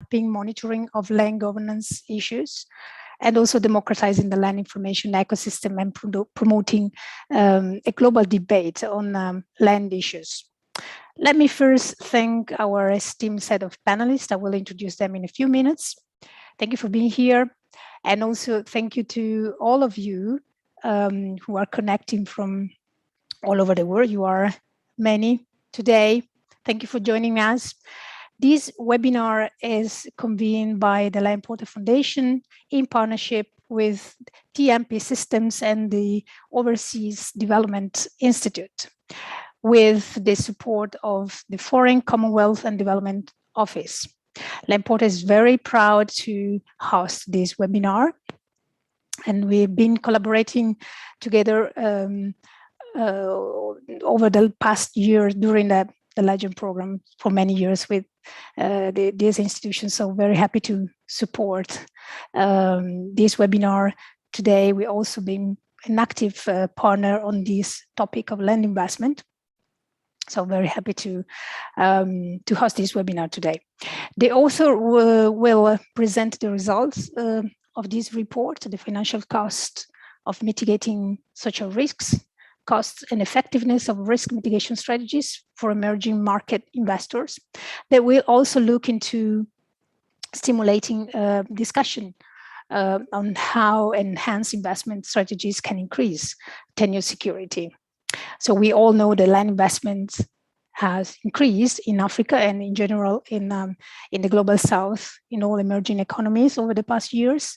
mapping, monitoring of land governance issues, and also democratizing the land information ecosystem and promoting a global debate on land issues. Let me first thank our esteemed set of panelists. I will introduce them in a few minutes. Thank you for being here. And also thank you to all of you who are connecting from all over the world. You are many today. Thank you for joining us. This webinar is convened by the Land Porter Foundation in partnership with TMP Systems and the Overseas Development Institute, with the support of the Foreign, Commonwealth and Development Office. Land Porter is very proud to host this webinar, and we've been collaborating together over the past year during the Legend program for many years with these institutions. So very happy to support this webinar today. We've also been an active partner on this topic of land investment. So very happy to host this webinar today. The author will present the results of this report, the financial cost of mitigating social risks, costs and effectiveness of risk mitigation strategies for emerging market investors. That will also look into stimulating discussion on how enhanced investment strategies can increase tenure security. So we all know the land investment has increased in Africa and in general in the global south, in all emerging economies over the past years,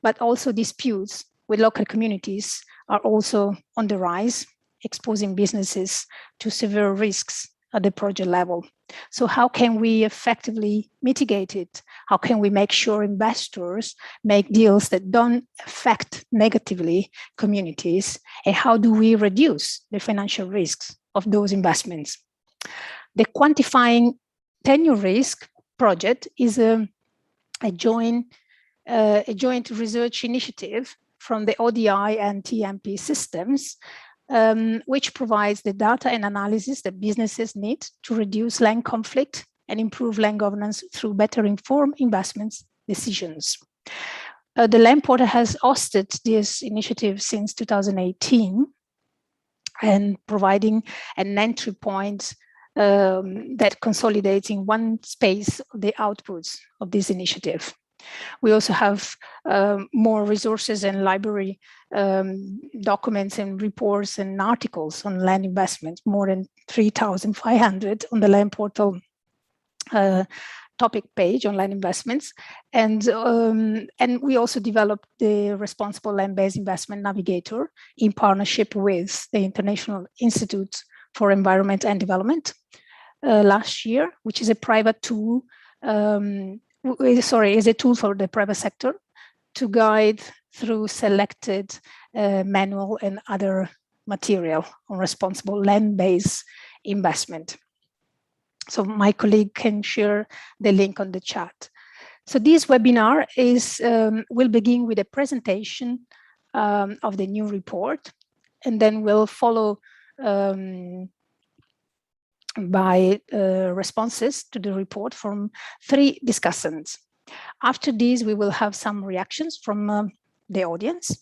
but also disputes with local communities are also on the rise, exposing businesses to severe risks at the project level. So how can we effectively mitigate it? How can we make sure investors make deals that don't affect negatively communities? And how do we reduce the financial risks of those investments? The Quantifying Tenure Risk project is a joint research initiative from the ODI and TMP systems, which provides the data and analysis that businesses need to reduce land conflict and improve land governance through better informed investments decisions. The Land Porter has hosted this initiative since 2018 and providing an entry point that consolidates in one space the outputs of this initiative. We also have more resources and library documents and reports and articles on land investment, more than 3,500 on the Land Portal topic page on land investments. And we also developed the Responsible Land-Based Investment Navigator in partnership with the International Institute for Environment and Development last year, which is a private tool is a tool for the private sector to guide through selected manual and other material on responsible land-based investment. So my colleague can share the link on the chat. So this webinar will begin with a presentation of the new report, and then we'll follow by responses to the report from 3 discussants. After this, we will have some reactions from the audience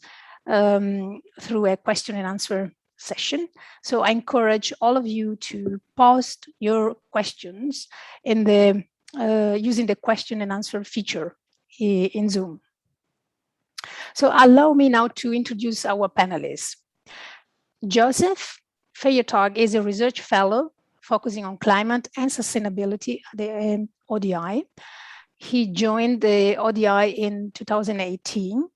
through a question and answer session. So I encourage all of you to post your questions in the using the question and answer feature in Zoom. So allow me now to introduce our panelists. Joseph Feyertag is a research fellow focusing on climate and sustainability at the ODI. He joined the ODI in 2018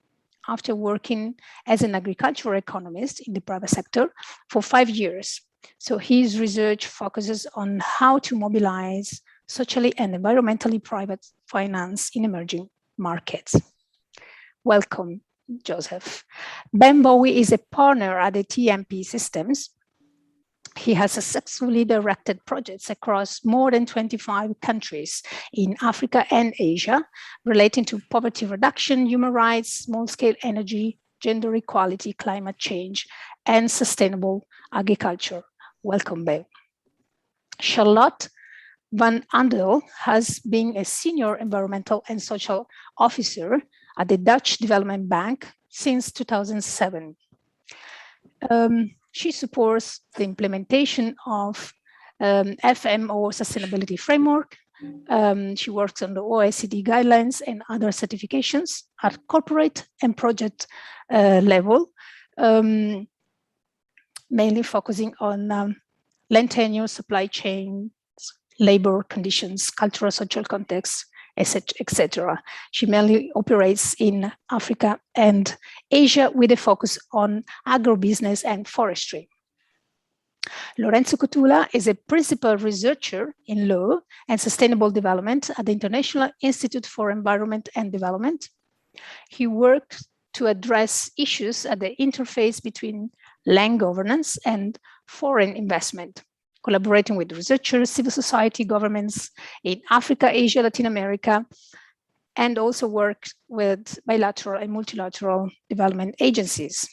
after working as an agricultural economist in the private sector for 5 years. So his research focuses on how to mobilize socially and environmentally private finance in emerging markets. Welcome, Joseph. Ben Bowie is a partner at the TMP Systems. He has successfully directed projects across more than 25 countries in Africa and Asia relating to poverty reduction, human rights, small-scale energy, gender equality, climate change, and sustainable agriculture. Welcome, Ben. Charlotte Van Andel has been a senior environmental and social officer at the Dutch Development Bank since 2007. She supports the implementation of FMO sustainability framework. She works on the OECD guidelines and other certifications at corporate and project level, mainly focusing on land tenure, supply chain, labor conditions, cultural, social context, etc. She mainly operates in Africa and Asia with a focus on agribusiness and forestry. Lorenzo Cotula is a principal researcher in law and sustainable development at the International Institute for Environment and Development. He works to address issues at the interface between land governance and foreign investment, collaborating with researchers, civil society, governments in Africa, Asia, Latin America, and also works with bilateral and multilateral development agencies.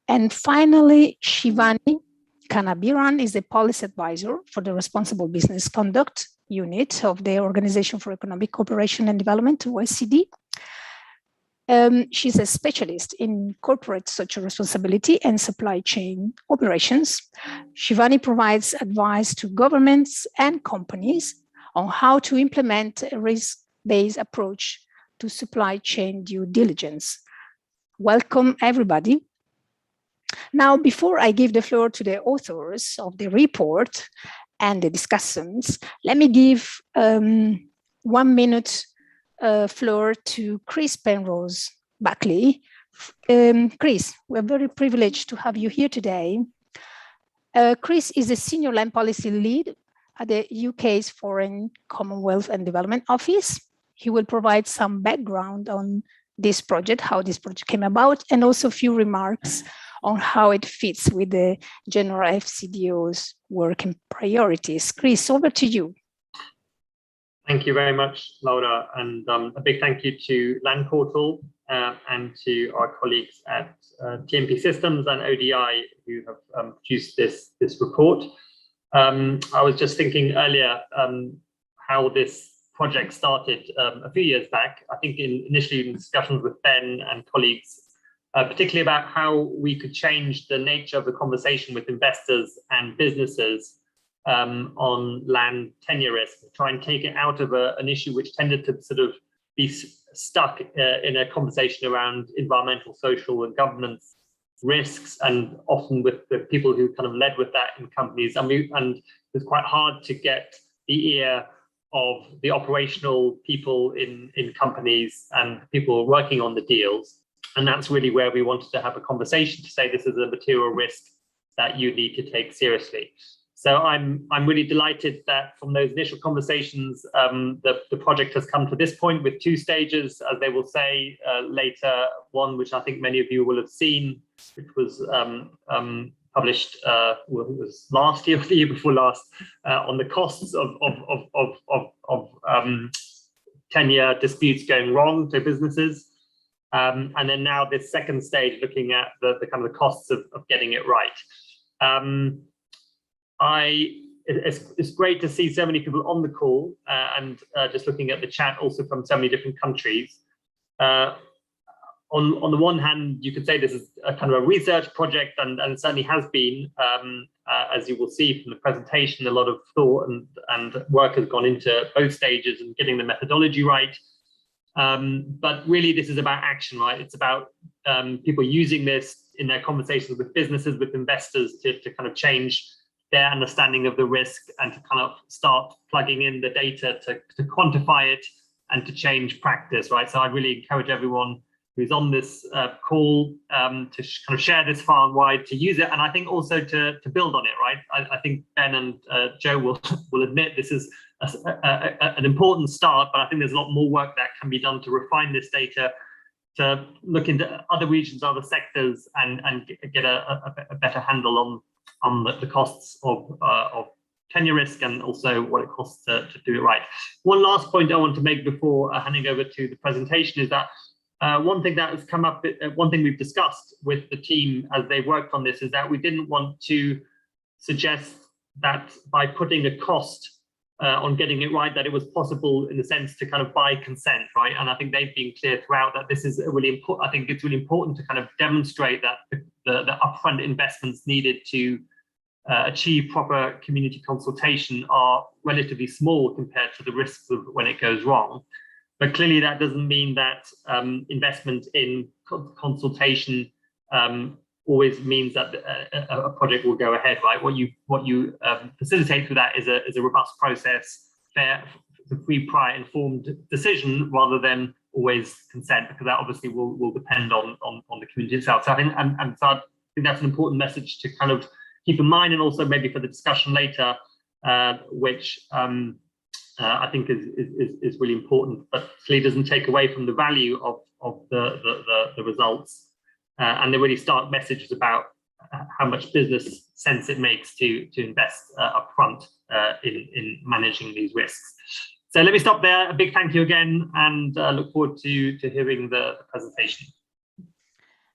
And finally, Shivani Kanabiran is a policy advisor for the Responsible Business Conduct Unit of the Organization for Economic Cooperation and Development, OECD. She's a specialist in corporate social responsibility and supply chain operations. Shivani provides advice to governments and companies on how to implement a risk-based approach to supply chain due diligence. Welcome, everybody. Now, before I give the floor to the authors of the report and the discussions, let me give 1 minute floor to Chris Penrose Buckley. Chris, we're very privileged to have you here today. Chris is a senior land policy lead at the UK's Foreign, Commonwealth and Development Office. He will provide some background on this project, how this project came about, and also a few remarks on how it fits with the general FCDO's work and priorities. Chris, over to you. Thank you very much, Laura, and a big thank you to Land Portal and to our colleagues at TMP Systems and ODI who have produced this report. I was just thinking earlier how this project started a few years back. I think initially in discussions with Ben and colleagues, particularly about how we could change the nature of the conversation with investors and businesses on land tenure risk, try and take it out of an issue which tended to sort of be stuck in a conversation around environmental, social and governance risks, and often with the people who kind of led with that in companies. And it's quite hard to get the ear of the operational people in companies and people working on the deals. And that's really where we wanted to have a conversation to say this is a material risk that you need to take seriously. So I'm really delighted that from those initial conversations, the project has come to this point with 2 stages, as they will say later. One, which I think many of you will have seen, which was published, well, it was last year or the year before last, on the costs of tenure disputes going wrong to businesses. And then now this second stage, looking at the kind of the costs of getting it right. It's great to see so many people on the call and just looking at the chat also from so many different countries. On the one hand, you could say this is a kind of a research project, and it certainly has been, as you will see from the presentation, a lot of thought and work has gone into both stages and getting the methodology right. But really, this is about action, right? It's about people using this in their conversations with businesses, with investors to kind of change their understanding of the risk and to kind of start plugging in the data to quantify it and to change practice, right? So I really encourage everyone who's on this call to kind of share this far and wide, to use it, and I think also to build on it, right? I think Ben and Joe will admit this is an important start, but I think there's a lot more work that can be done to refine this data, to look into other regions, other sectors, and get a better handle on the costs of tenure risk and also what it costs to do it right. One last point I want to make before handing over to the presentation is that one thing that has come up, one thing we've discussed with the team as they worked on this, is that we didn't want to suggest that by putting a cost on getting it right, that it was possible in a sense to kind of buy consent, right? And I think they've been clear throughout that this is really important. I think it's really important to kind of demonstrate that the upfront investments needed to achieve proper community consultation are relatively small compared to the risks of when it goes wrong. But clearly that doesn't mean that investment in consultation always means that a project will go ahead, right? What you facilitate through that is a robust process, fair, free, prior, informed decision, rather than always consent, because that obviously will depend on the community itself. So I think, and so I think that's an important message to kind of keep in mind, and also maybe for the discussion later, which I think is really important, but clearly doesn't take away from the value of the results. And the really stark message is about how much business sense it makes to invest upfront in managing these risks. So let me stop there. A big thank you again, and look forward to hearing the presentation.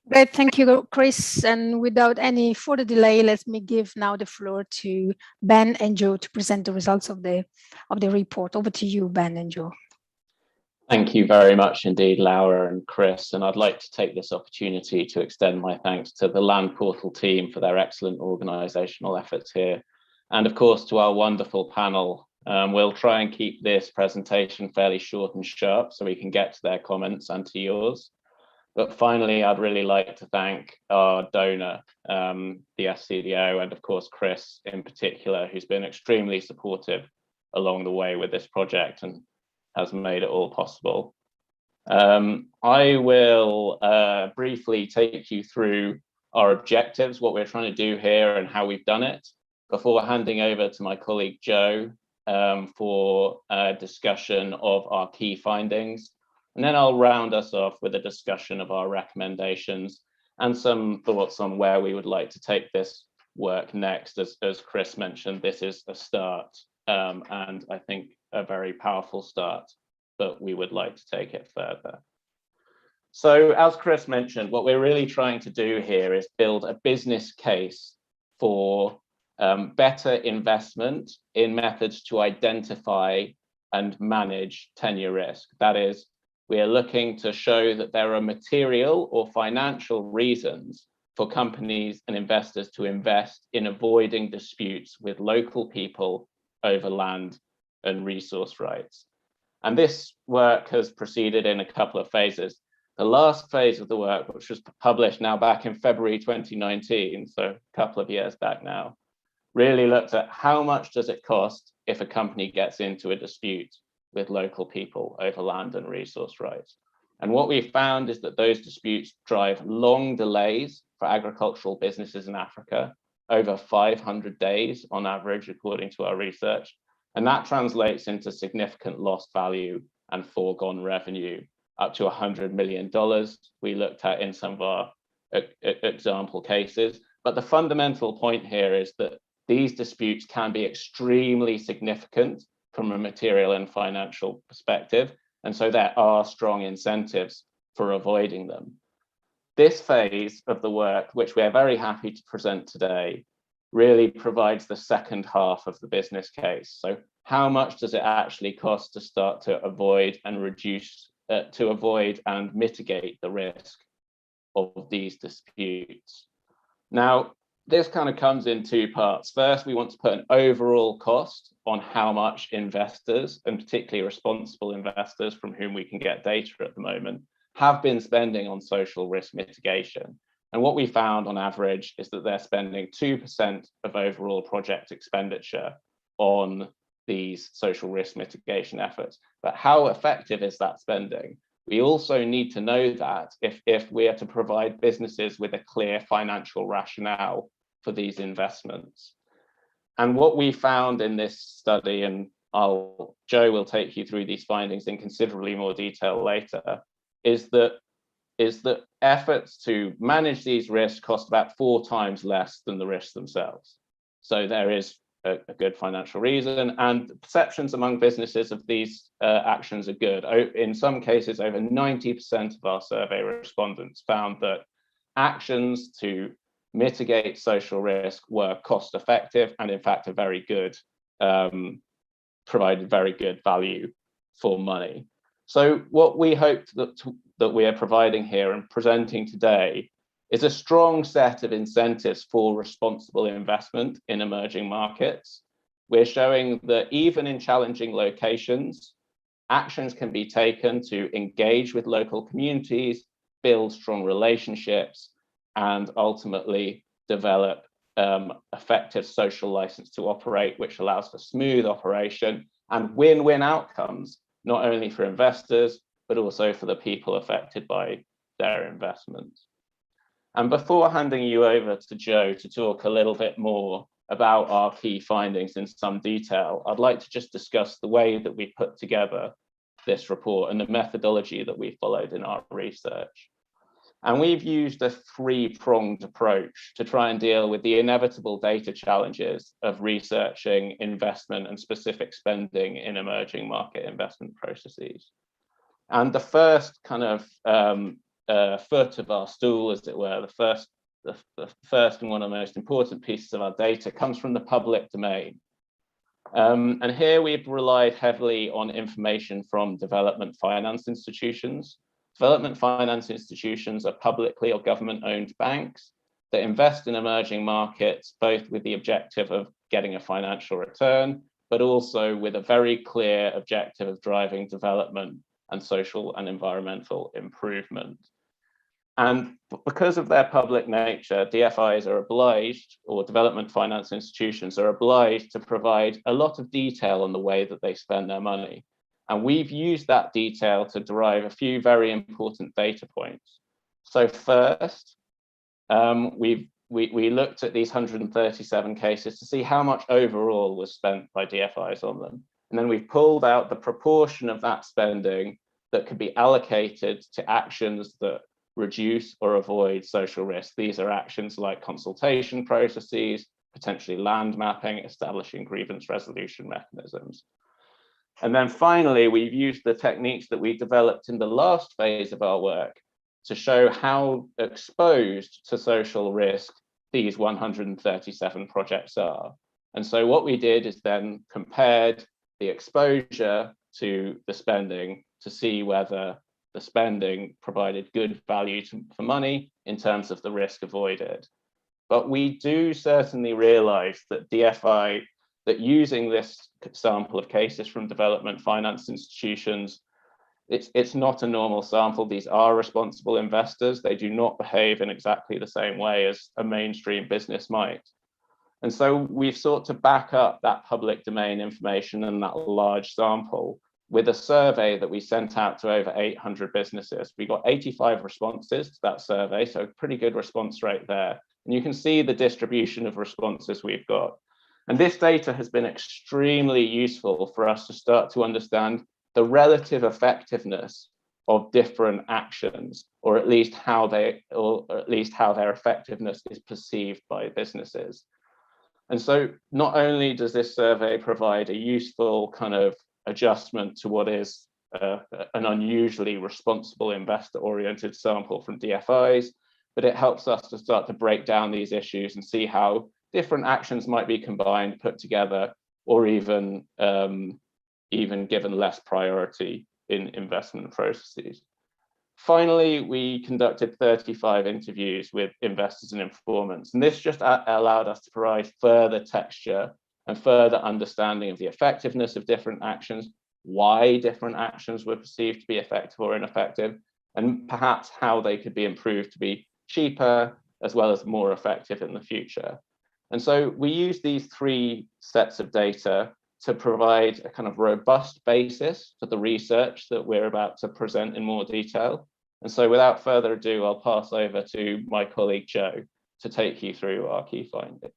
Great, thank you, Chris. And without any further delay, let me give now the floor to Ben and Joe to present the results of the report. Over to you, Ben and Joe. Thank you very much indeed, Laura and Chris. And I'd like to take this opportunity to extend my thanks to the Land Portal team for their excellent organisational efforts here. And of course, to our wonderful panel. We'll try and keep this presentation fairly short and sharp so we can get to their comments and to yours. But finally, I'd really like to thank our donor, the SCDO, and of course, Chris in particular, who's been extremely supportive along the way with this project and has made it all possible. I will briefly take you through our objectives, what we're trying to do here and how we've done it, before handing over to my colleague Joe for a discussion of our key findings. And then I'll round us off with a discussion of our recommendations and some thoughts on where we would like to take this work next. As Chris mentioned, this is a start, and I think a very powerful start, but we would like to take it further. So as Chris mentioned, what we're really trying to do here is build a business case for better investment in methods to identify and manage tenure risk. That is, we are looking to show that there are material or financial reasons for companies and investors to invest in avoiding disputes with local people over land and resource rights. And this work has proceeded in a couple of phases. The last phase of the work, which was published now back in February 2019, so a couple of years back now, really looked at how much does it cost if a company gets into a dispute with local people over land and resource rights. And what we found is that those disputes drive long delays for agricultural businesses in Africa, over 500 days on average, according to our research. And that translates into significant lost value and foregone revenue, up to $100 million we looked at in some of our example cases. But the fundamental point here is that these disputes can be extremely significant from a material and financial perspective. And so there are strong incentives for avoiding them. This phase of the work, which we're very happy to present today, really provides the second half of the business case. So how much does it actually cost to start to avoid and mitigate the risk of these disputes? Now, this kind of comes in two parts. First, we want to put an overall cost on how much investors, and particularly responsible investors from whom we can get data at the moment, have been spending on social risk mitigation. And what we found on average is that they're spending 2% of overall project expenditure on these social risk mitigation efforts. But how effective is that spending? We also need to know that if we are to provide businesses with a clear financial rationale for these investments. And what we found in this study, and Joe will take you through these findings in considerably more detail later, is that efforts to manage these risks cost about 4 times less than the risks themselves. So there is a good financial reason, and perceptions among businesses of these actions are good. In some cases, over 90% of our survey respondents found that actions to mitigate social risk were cost effective and in fact provided very good value for money. So what we hope that we are providing here and presenting today is a strong set of incentives for responsible investment in emerging markets. We're showing that even in challenging locations, actions can be taken to engage with local communities, build strong relationships, and ultimately develop effective social license to operate, which allows for smooth operation and win-win outcomes, not only for investors, but also for the people affected by their investments. And before handing you over to Joe to talk a little bit more about our key findings in some detail, I'd like to just discuss the way that we put together this report and the methodology that we followed in our research. And we've used a three-pronged approach to try and deal with the inevitable data challenges of researching investment and specific spending in emerging market investment processes. And the first kind of foot of our stool, as it were, the first and one of the most important pieces of our data comes from the public domain. And here we've relied heavily on information from development finance institutions. Development finance institutions are publicly or government-owned banks that invest in emerging markets, both with the objective of getting a financial return, but also with a very clear objective of driving development and social and environmental improvement. And because of their public nature, DFIs are obliged, or development finance institutions are obliged to provide a lot of detail on the way that they spend their money. And we've used that detail to derive a few very important data points. So first, we looked at these 137 cases to see how much overall was spent by DFIs on them. And then we've pulled out the proportion of that spending that could be allocated to actions that reduce or avoid social risk. These are actions like consultation processes, potentially land mapping, establishing grievance resolution mechanisms. And then finally, we've used the techniques that we developed in the last phase of our work to show how exposed to social risk these 137 projects are. And so what we did is then compared the exposure to the spending to see whether the spending provided good value for money in terms of the risk avoided. But we do certainly realize that that using this sample of cases from development finance institutions, it's not a normal sample. These are responsible investors. They do not behave in exactly the same way as a mainstream business might. And so we've sought to back up that public domain information and that large sample with a survey that we sent out to over 800 businesses. We got 85 responses to that survey, so pretty good response rate there. And you can see the distribution of responses we've got. And this data has been extremely useful for us to start to understand the relative effectiveness of different actions, or at least how their effectiveness is perceived by businesses. And so not only does this survey provide a useful kind of adjustment to what is an unusually responsible investor-oriented sample from DFIs, but it helps us to start to break down these issues and see how different actions might be combined, put together, or even given less priority in investment processes. Finally, we conducted 35 interviews with investors and informants, and this just allowed us to provide further texture and further understanding of the effectiveness of different actions, why different actions were perceived to be effective or ineffective, and perhaps how they could be improved to be cheaper as well as more effective in the future. And so we use these three sets of data to provide a kind of robust basis for the research that we're about to present in more detail. And so without further ado, I'll pass over to my colleague Joe to take you through our key findings.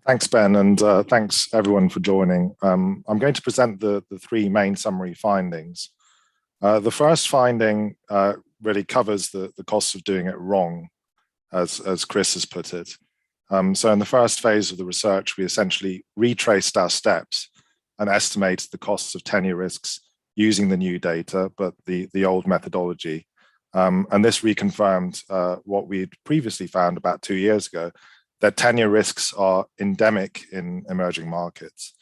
Thanks, Ben, and thanks everyone for joining. I'm going to present the three main summary findings. The first finding really covers the costs of doing it wrong, as Chris has put it. So in the first phase of the research, we essentially retraced our steps and estimated the costs of tenure risks using the new data, but the old methodology, And this reconfirmed what we'd previously found about 2 years ago, that tenure risks are endemic in emerging markets.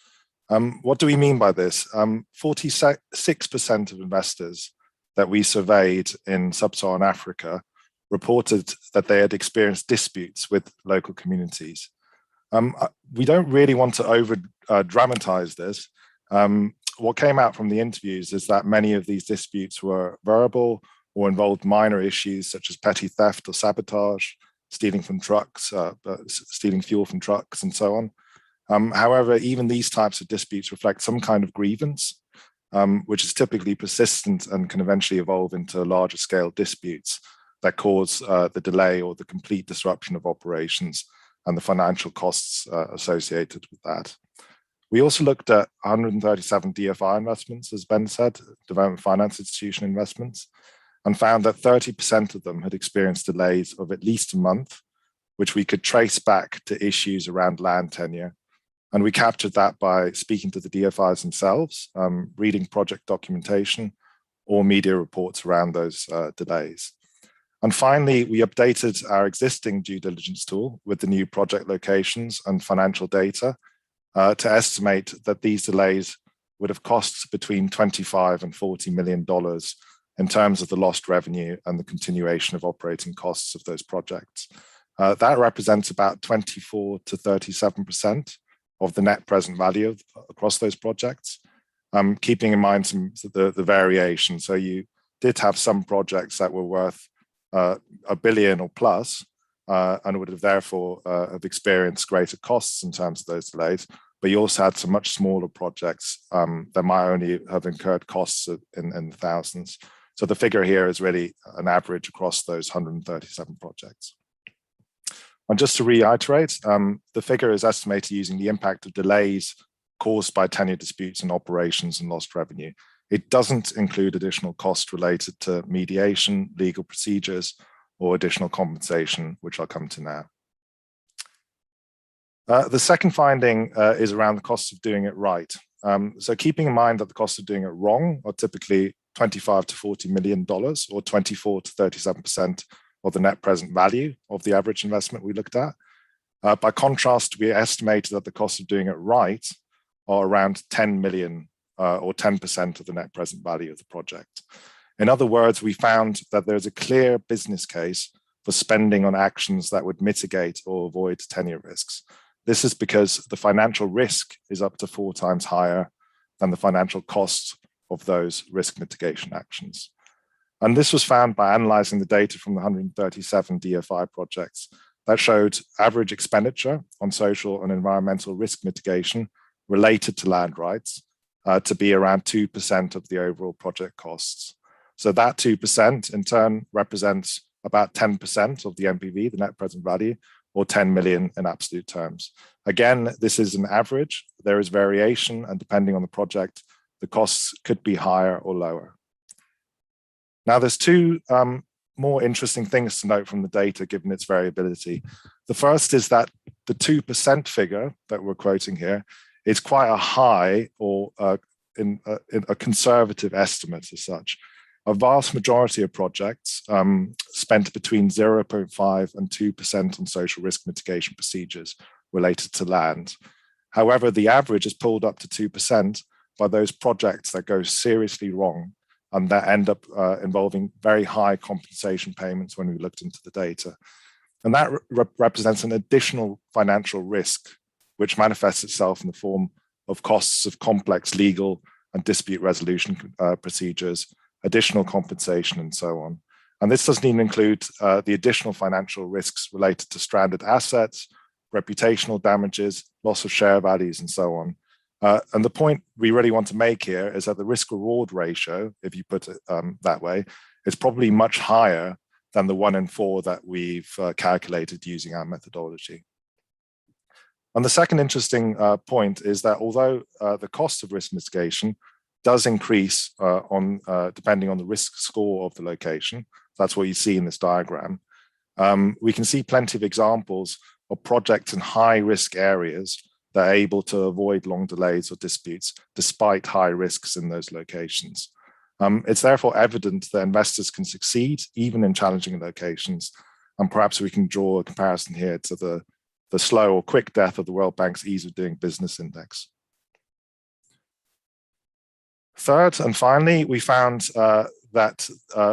What do we mean by this? 46% of investors that we surveyed in sub-Saharan Africa reported that they had experienced disputes with local communities. We don't really want to over-dramatize this. What came out from the interviews is that many of these disputes were verbal or involved minor issues such as petty theft or sabotage, stealing from trucks, stealing fuel from trucks, and so on. However, even these types of disputes reflect some kind of grievance, which is typically persistent and can eventually evolve into larger scale disputes that cause the delay or the complete disruption of operations and the financial costs associated with that. We also looked at 137 DFI investments, as Ben said, development finance institution investments, and found that 30% of them had experienced delays of at least a month, which we could trace back to issues around land tenure. And we captured that by speaking to the DFIs themselves, reading project documentation or media reports around those delays. And finally, we updated our existing due diligence tool with the new project locations and financial data to estimate that these delays would have cost between $25 and $40 million in terms of the lost revenue and the continuation of operating costs of those projects. That represents about 24 to 37% of the net present value across those projects, keeping in mind the variation. So you did have some projects that were worth $1 billion or plus, and would have therefore have experienced greater costs in terms of those delays. But you also had some much smaller projects that might only have incurred costs in the thousands. So the figure here is really an average across those 137 projects. And just to reiterate, the figure is estimated using the impact of delays caused by tenure disputes in operations and lost revenue. It doesn't include additional costs related to mediation, legal procedures, or additional compensation, which I'll come to now. The second finding is around the costs of doing it right. So keeping in mind that the costs of doing it wrong are typically $25 to $40 million, or 24 to 37% of the net present value of the average investment we looked at. By contrast, we estimated that the cost of doing it right are around 10 million or 10% of the net present value of the project. In other words, we found that there's a clear business case for spending on actions that would mitigate or avoid tenure risks. This is because the financial risk is up to 4 times higher than the financial cost of those risk mitigation actions. And this was found by analyzing the data from the 137 DFI projects that showed average expenditure on social and environmental risk mitigation related to land rights to be around 2% of the overall project costs. So that 2% in turn represents about 10% of the NPV, the net present value, or 10 million in absolute terms. Again, this is an average. There is variation, and depending on the project, the costs could be higher or lower. Now, there's two more interesting things to note from the data, given its variability. The first is that the 2% figure that we're quoting here is quite a high or in a conservative estimate as such. A vast majority of projects spent between 0.5 and 2% on social risk mitigation procedures related to land. However, the average is pulled up to 2% by those projects that go seriously wrong and that end up involving very high compensation payments when we looked into the data. And that represents an additional financial risk, which manifests itself in the form of costs of complex legal and dispute resolution procedures, additional compensation, and so on. And this doesn't even include the additional financial risks related to stranded assets, reputational damages, loss of share values, and so on. And the point we really want to make here is that the risk-reward ratio, if you put it that way, is probably much higher than the 1 in 4 that we've calculated using our methodology. And the second interesting point is that although the cost of risk mitigation does increase depending on the risk score of the location, that's what you see in this diagram, we can see plenty of examples of projects in high-risk areas that are able to avoid long delays or disputes despite high risks in those locations. It's therefore evident that investors can succeed even in challenging locations. And perhaps we can draw a comparison here to the slow or quick death of the World Bank's Ease of Doing Business Index. Third, and finally, we found that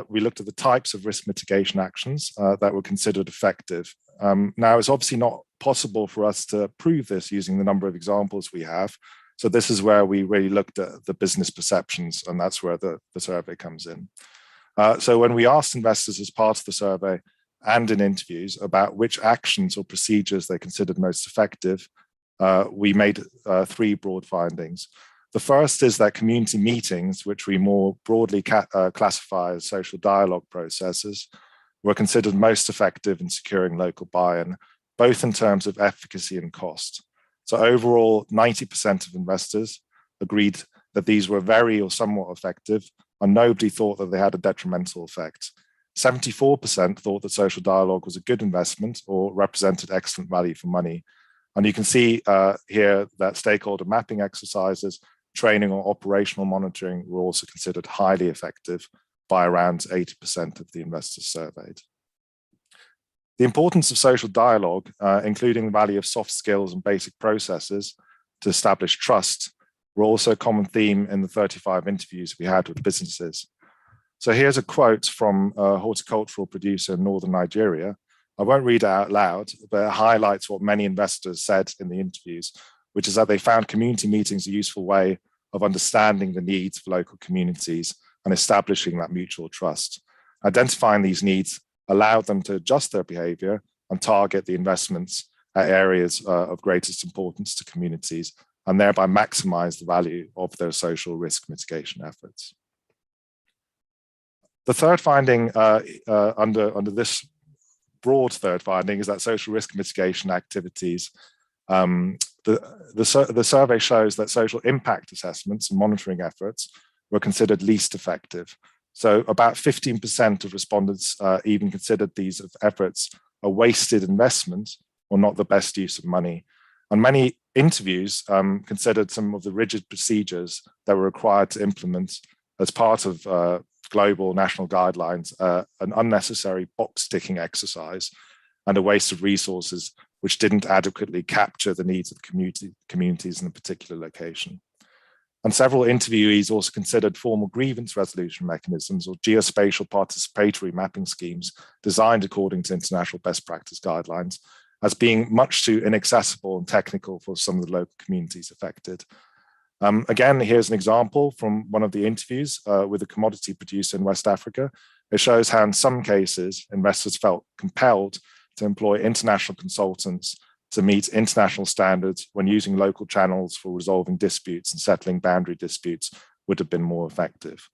we looked at the types of risk mitigation actions that were considered effective. Now, it's obviously not possible for us to prove this using the number of examples we have. So this is where we really looked at the business perceptions, and that's where the survey comes in. So when we asked investors as part of the survey and in interviews about which actions or procedures they considered most effective, we made three broad findings. The first is that community meetings, which we more broadly classify as social dialogue processes, were considered most effective in securing local buy-in, both in terms of efficacy and cost. So overall, 90% of investors agreed that these were very or somewhat effective, and nobody thought that they had a detrimental effect. 74% thought that social dialogue was a good investment or represented excellent value for money. And you can see here that stakeholder mapping exercises, training or operational monitoring were also considered highly effective by around 80% of the investors surveyed. The importance of social dialogue, including the value of soft skills and basic processes to establish trust, were also a common theme in the 35 interviews we had with businesses. So here's a quote from a horticultural producer in northern Nigeria. I won't read it out loud, but it highlights what many investors said in the interviews, which is that they found community meetings a useful way of understanding the needs of local communities and establishing that mutual trust. Identifying these needs allowed them to adjust their behavior and target the investments at areas of greatest importance to communities, and thereby maximize the value of their social risk mitigation efforts. The third finding under this broad third finding is that social risk mitigation activities, the survey shows that social impact assessments and monitoring efforts were considered least effective. So about 15% of respondents even considered these efforts a wasted investment or not the best use of money. And many interviews considered some of the rigid procedures that were required to implement as part of global national guidelines, an unnecessary box-ticking exercise and a waste of resources which didn't adequately capture the needs of communities in a particular location. And several interviewees also considered formal grievance resolution mechanisms or geospatial participatory mapping schemes designed according to international best practice guidelines as being much too inaccessible and technical for some of the local communities affected. Again, here's an example from one of the interviews with a commodity producer in West Africa. It shows how in some cases, investors felt compelled to employ international consultants to meet international standards when using local channels for resolving disputes and settling boundary disputes would have been more effective.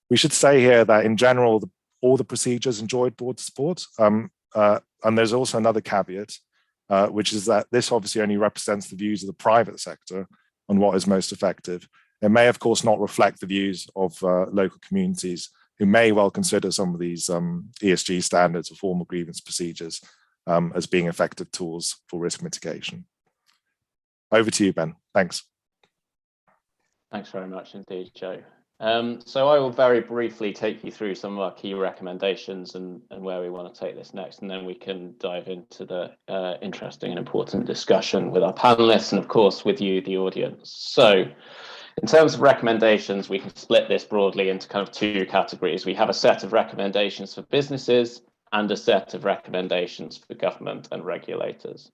We should say here that in general, all the procedures enjoyed broad support. And there's also another caveat, which is that this obviously only represents the views of the private sector on what is most effective. It may, of course, not reflect the views of local communities who may well consider some of these ESG standards or formal grievance procedures as being effective tools for risk mitigation. Over to you, Ben. Thanks. Thanks very much indeed, Joe. So I will very briefly take you through some of our key recommendations and where we want to take this next, and then we can dive into the interesting and important discussion with our panelists and, of course, with you, the audience. So in terms of recommendations, we can split this broadly into kind of two categories. We have a set of recommendations for businesses and a set of recommendations for government and regulators.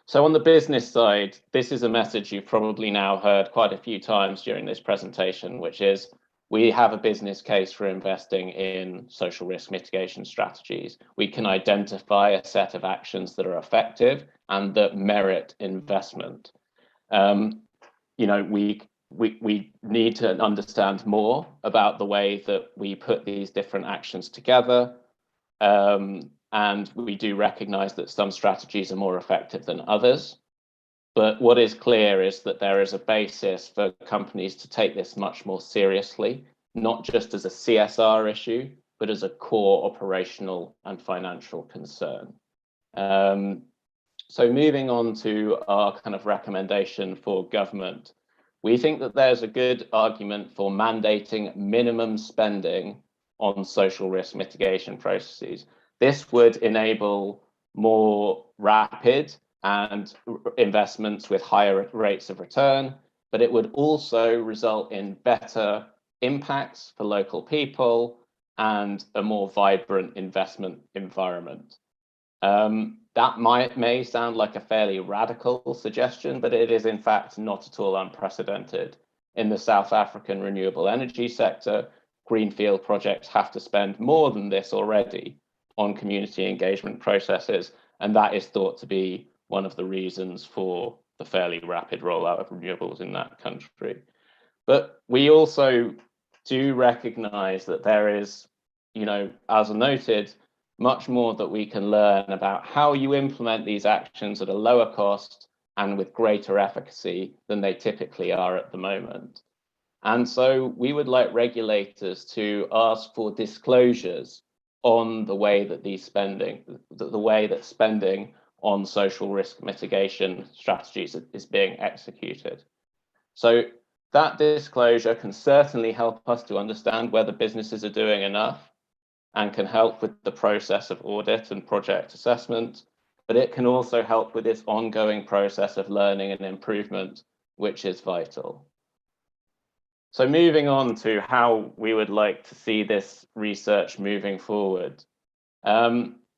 So on the business side, this is a message you've probably now heard quite a few times during this presentation, which is we have a business case for investing in social risk mitigation strategies. We can identify a set of actions that are effective and that merit investment. We need to understand more about the way that we put these different actions together. And we do recognize that some strategies are more effective than others. But what is clear is that there is a basis for companies to take this much more seriously, not just as a CSR issue, but as a core operational and financial concern. So moving on to our kind of recommendation for government, we think that there's a good argument for mandating minimum spending on social risk mitigation processes. This would enable more rapid and investments with higher rates of return, but it would also result in better impacts for local people and a more vibrant investment environment. That may sound like a fairly radical suggestion, but it is in fact not at all unprecedented. In the South African renewable energy sector, greenfield projects have to spend more than this already on community engagement processes, and that is thought to be one of the reasons for the fairly rapid rollout of renewables in that country. But we also do recognize that there is, as noted, much more that we can learn about how you implement these actions at a lower cost and with greater efficacy than they typically are at the moment. And so we would like regulators to ask for disclosures on the way that the way that spending on social risk mitigation strategies is being executed. So that disclosure can certainly help us to understand whether businesses are doing enough and can help with the process of audit and project assessment, but it can also help with this ongoing process of learning and improvement, which is vital. So moving on to how we would like to see this research moving forward.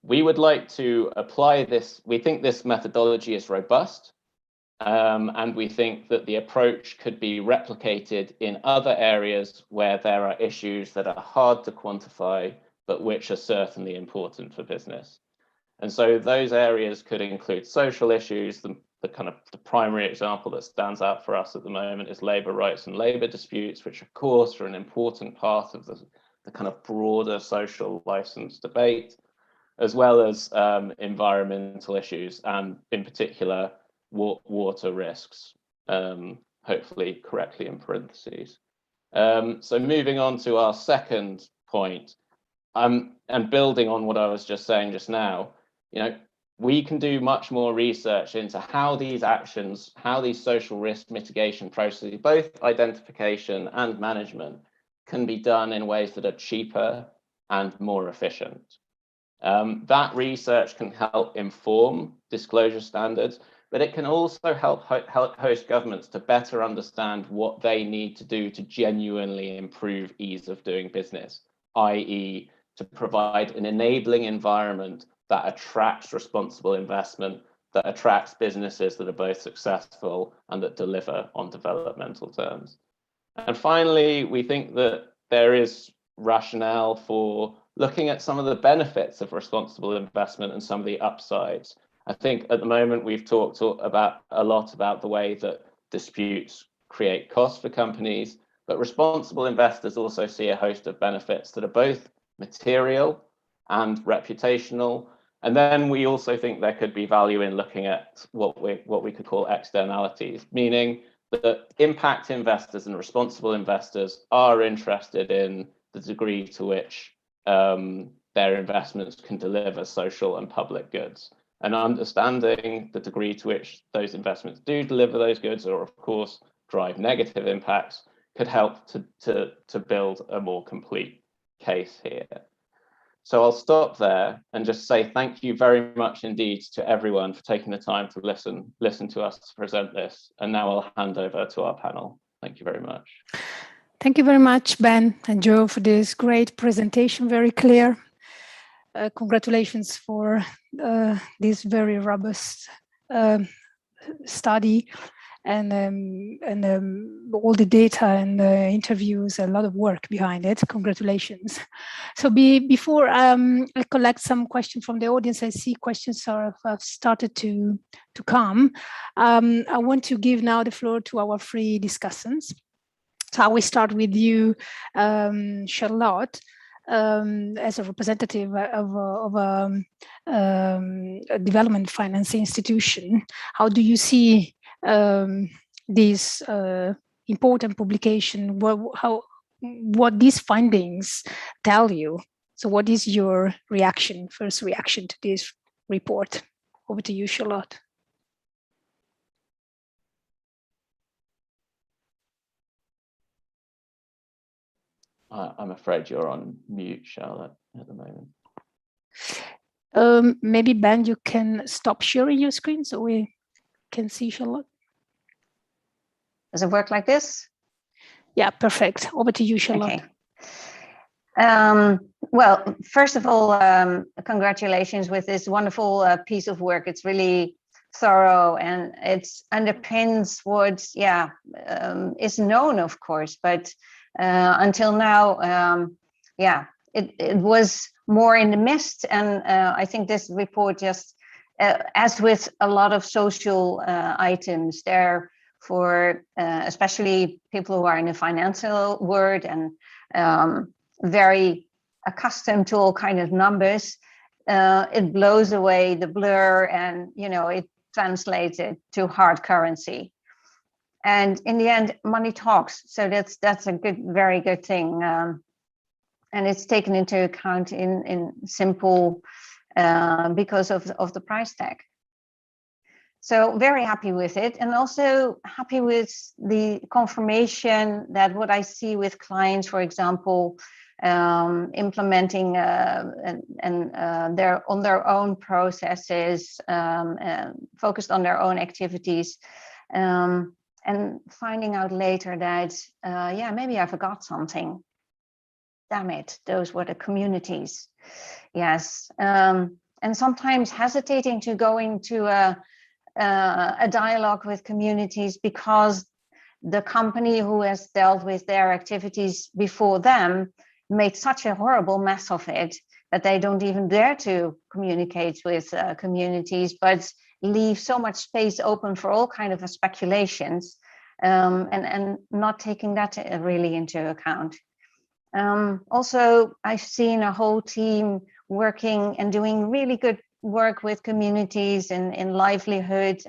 We would like to apply this. We think this methodology is robust, and we think that the approach could be replicated in other areas where there are issues that are hard to quantify, but which are certainly important for business. And so those areas could include social issues. The primary example that stands out for us at the moment is labour rights and labour disputes, which of course are an important part of the kind of broader social licence debate, as well as environmental issues, and in particular, water risks, hopefully correctly in parentheses. So moving on to our second point, and building on what I was just saying just now, we can do much more research into how these actions, how these social risk mitigation processes, both identification and management, can be done in ways that are cheaper and more efficient. That research can help inform disclosure standards, but it can also help host governments to better understand what they need to do to genuinely improve ease of doing business, i.e., to provide an enabling environment that attracts responsible investment, that attracts businesses that are both successful and that deliver on developmental terms. And finally, we think that there is rationale for looking at some of the benefits of responsible investment and some of the upsides. I think at the moment we've talked a lot about the way that disputes create costs for companies, but responsible investors also see a host of benefits that are both material and reputational. And then we also think there could be value in looking at what we could call externalities, meaning that impact investors and responsible investors are interested in the degree to which their investments can deliver social and public goods. And understanding the degree to which those investments do deliver those goods, or of course drive negative impacts, could help to build a more complete case here. So I'll stop there and just say thank you very much indeed to everyone for taking the time to listen to us present this. And now I'll hand over to our panel. Thank you very much. Thank you very much, Ben and Joe, for this great presentation, very clear. Congratulations for this very robust study and all the data and the interviews, a lot of work behind it. Congratulations. So before I collect some questions from the audience, I see questions have started to come. I want to give now the floor to our three discussants. So I will start with you, Charlotte. As a representative of a development finance institution, how do you see this important publication? What these findings tell you? So, what is your first reaction to this report? Over to you, Charlotte. I'm afraid you're on mute, Charlotte, at the moment. Maybe Ben, you can stop sharing your screen so we can see Charlotte. Does it work like this? Yeah, perfect. Over to you, Charlotte. Okay. Well, first of all, congratulations with this wonderful piece of work. It's really thorough and it underpins what, is known, of course, but until now, it was more in the mist. And I think this report just, as with a lot of social items, there for especially people who are in the financial world and very accustomed to all kind of numbers, it blows away the blur and, it translates it to hard currency. And in the end, money talks. So that's a very good thing. And it's taken into account in simple because of the price tag. So very happy with it, and also happy with the confirmation that what I see with clients, for example, implementing on their own processes, focused on their own activities, and finding out later that maybe I forgot something. Damn it, those were the communities. Yes, and sometimes hesitating to go into a dialogue with communities because the company who has dealt with their activities before them made such a horrible mess of it that they don't even dare to communicate with communities, but leave so much space open for all kind of speculations, and not taking that really into account. Also, I've seen a whole team working and doing really good work with communities in livelihood,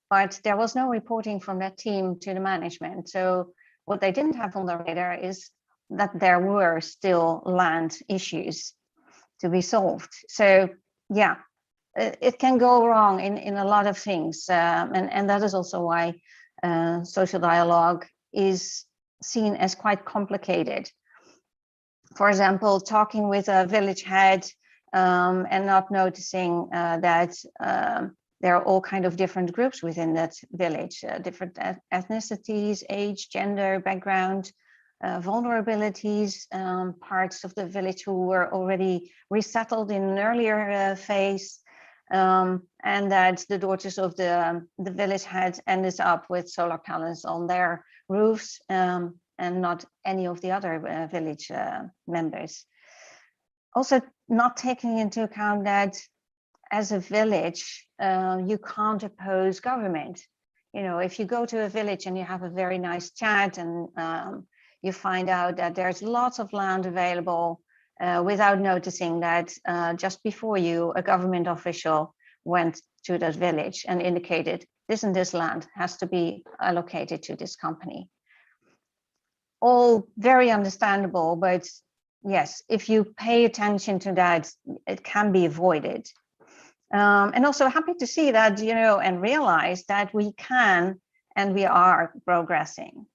but there was no reporting from that team to the management. So what they didn't have on their radar is that there were still land issues to be solved. So yeah, it can go wrong in a lot of things, and that is also why social dialogue is seen as quite complicated. For example, talking with a village head and not noticing that there are all kind of different groups within that village, different ethnicities, age, gender, background, vulnerabilities, parts of the village who were already resettled in an earlier phase, and that the daughters of the village had ended up with solar panels on their roofs, and not any of the other village members. Also, not taking into account that as a village, you can't oppose government. If you go to a village and you have a very nice chat and you find out that there's lots of land available without noticing that just before you, a government official went to that village and indicated this and this land has to be allocated to this company. All very understandable, but yes, if you pay attention to that, it can be avoided. And also happy to see that, and realize that we can and we are progressing.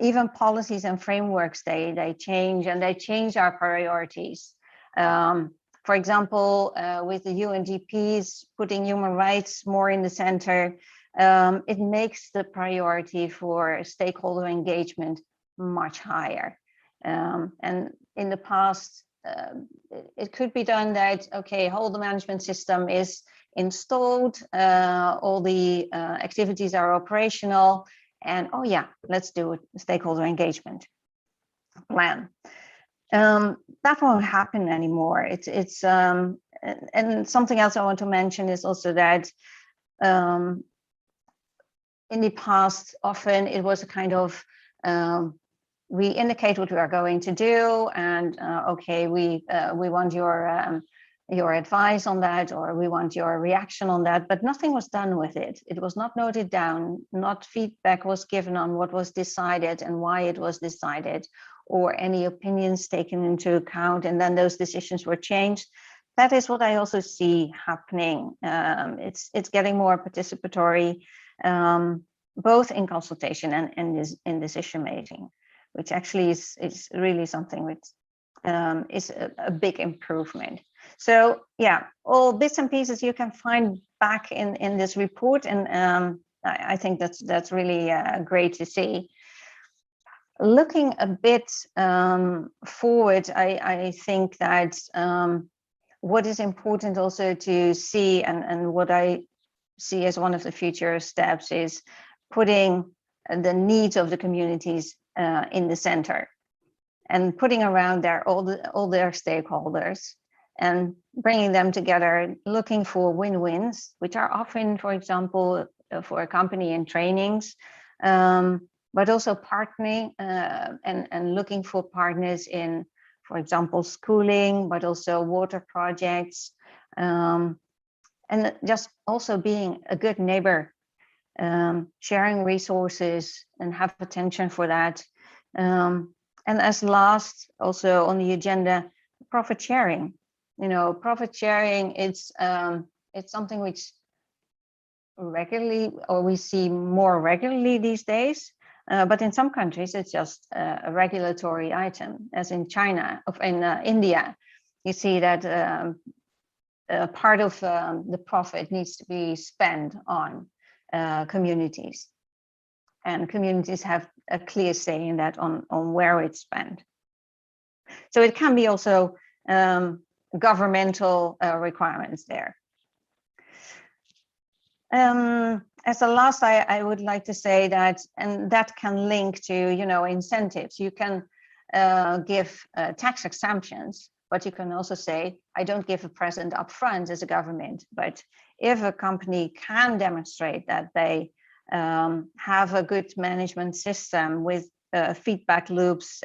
Even policies and frameworks, they change, and they change our priorities. For example, with the UNDPs putting human rights more in the center, it makes the priority for stakeholder engagement much higher. And in the past, it could be done that, okay, whole the management system is installed, all the activities are operational, and oh yeah, let's do a stakeholder engagement plan. That won't happen anymore. It's and something else I want to mention is also that in the past, often it was a kind of we indicate what we are going to do, and okay, we want your advice on that, or we want your reaction on that, but nothing was done with it. It was not noted down, not feedback was given on what was decided and why it was decided, or any opinions taken into account, and then those decisions were changed. That is what I also see happening. It's getting more participatory, both in consultation and in decision making. which actually is really something which is a big improvement. So yeah, all bits and pieces you can find back in this report, and I think that's really great to see. Looking a bit forward, I think that what is important also to see, and what I see as one of the future steps, is putting the needs of the communities in the center, and putting around there all their stakeholders and bringing them together, looking for win-wins, which are often, for example, for a company in trainings, but also partnering and looking for partners in, for example, schooling, but also water projects, and just also being a good neighbor, sharing resources and have attention for that. And as last, also on the agenda, profit sharing. You know, profit sharing, it's something which regularly, or we see more regularly these days. But in some countries, it's just a regulatory item, as in China, in India. You see that part of the profit needs to be spent on communities, and communities have a clear say in that, on where it's spent. So it can be also governmental requirements there. As a last, I would like to say that, and that can link to, you know, incentives. You can give tax exemptions, but you can also say, I don't give a present upfront as a government. But if a company can demonstrate that they have a good management system with feedback loops,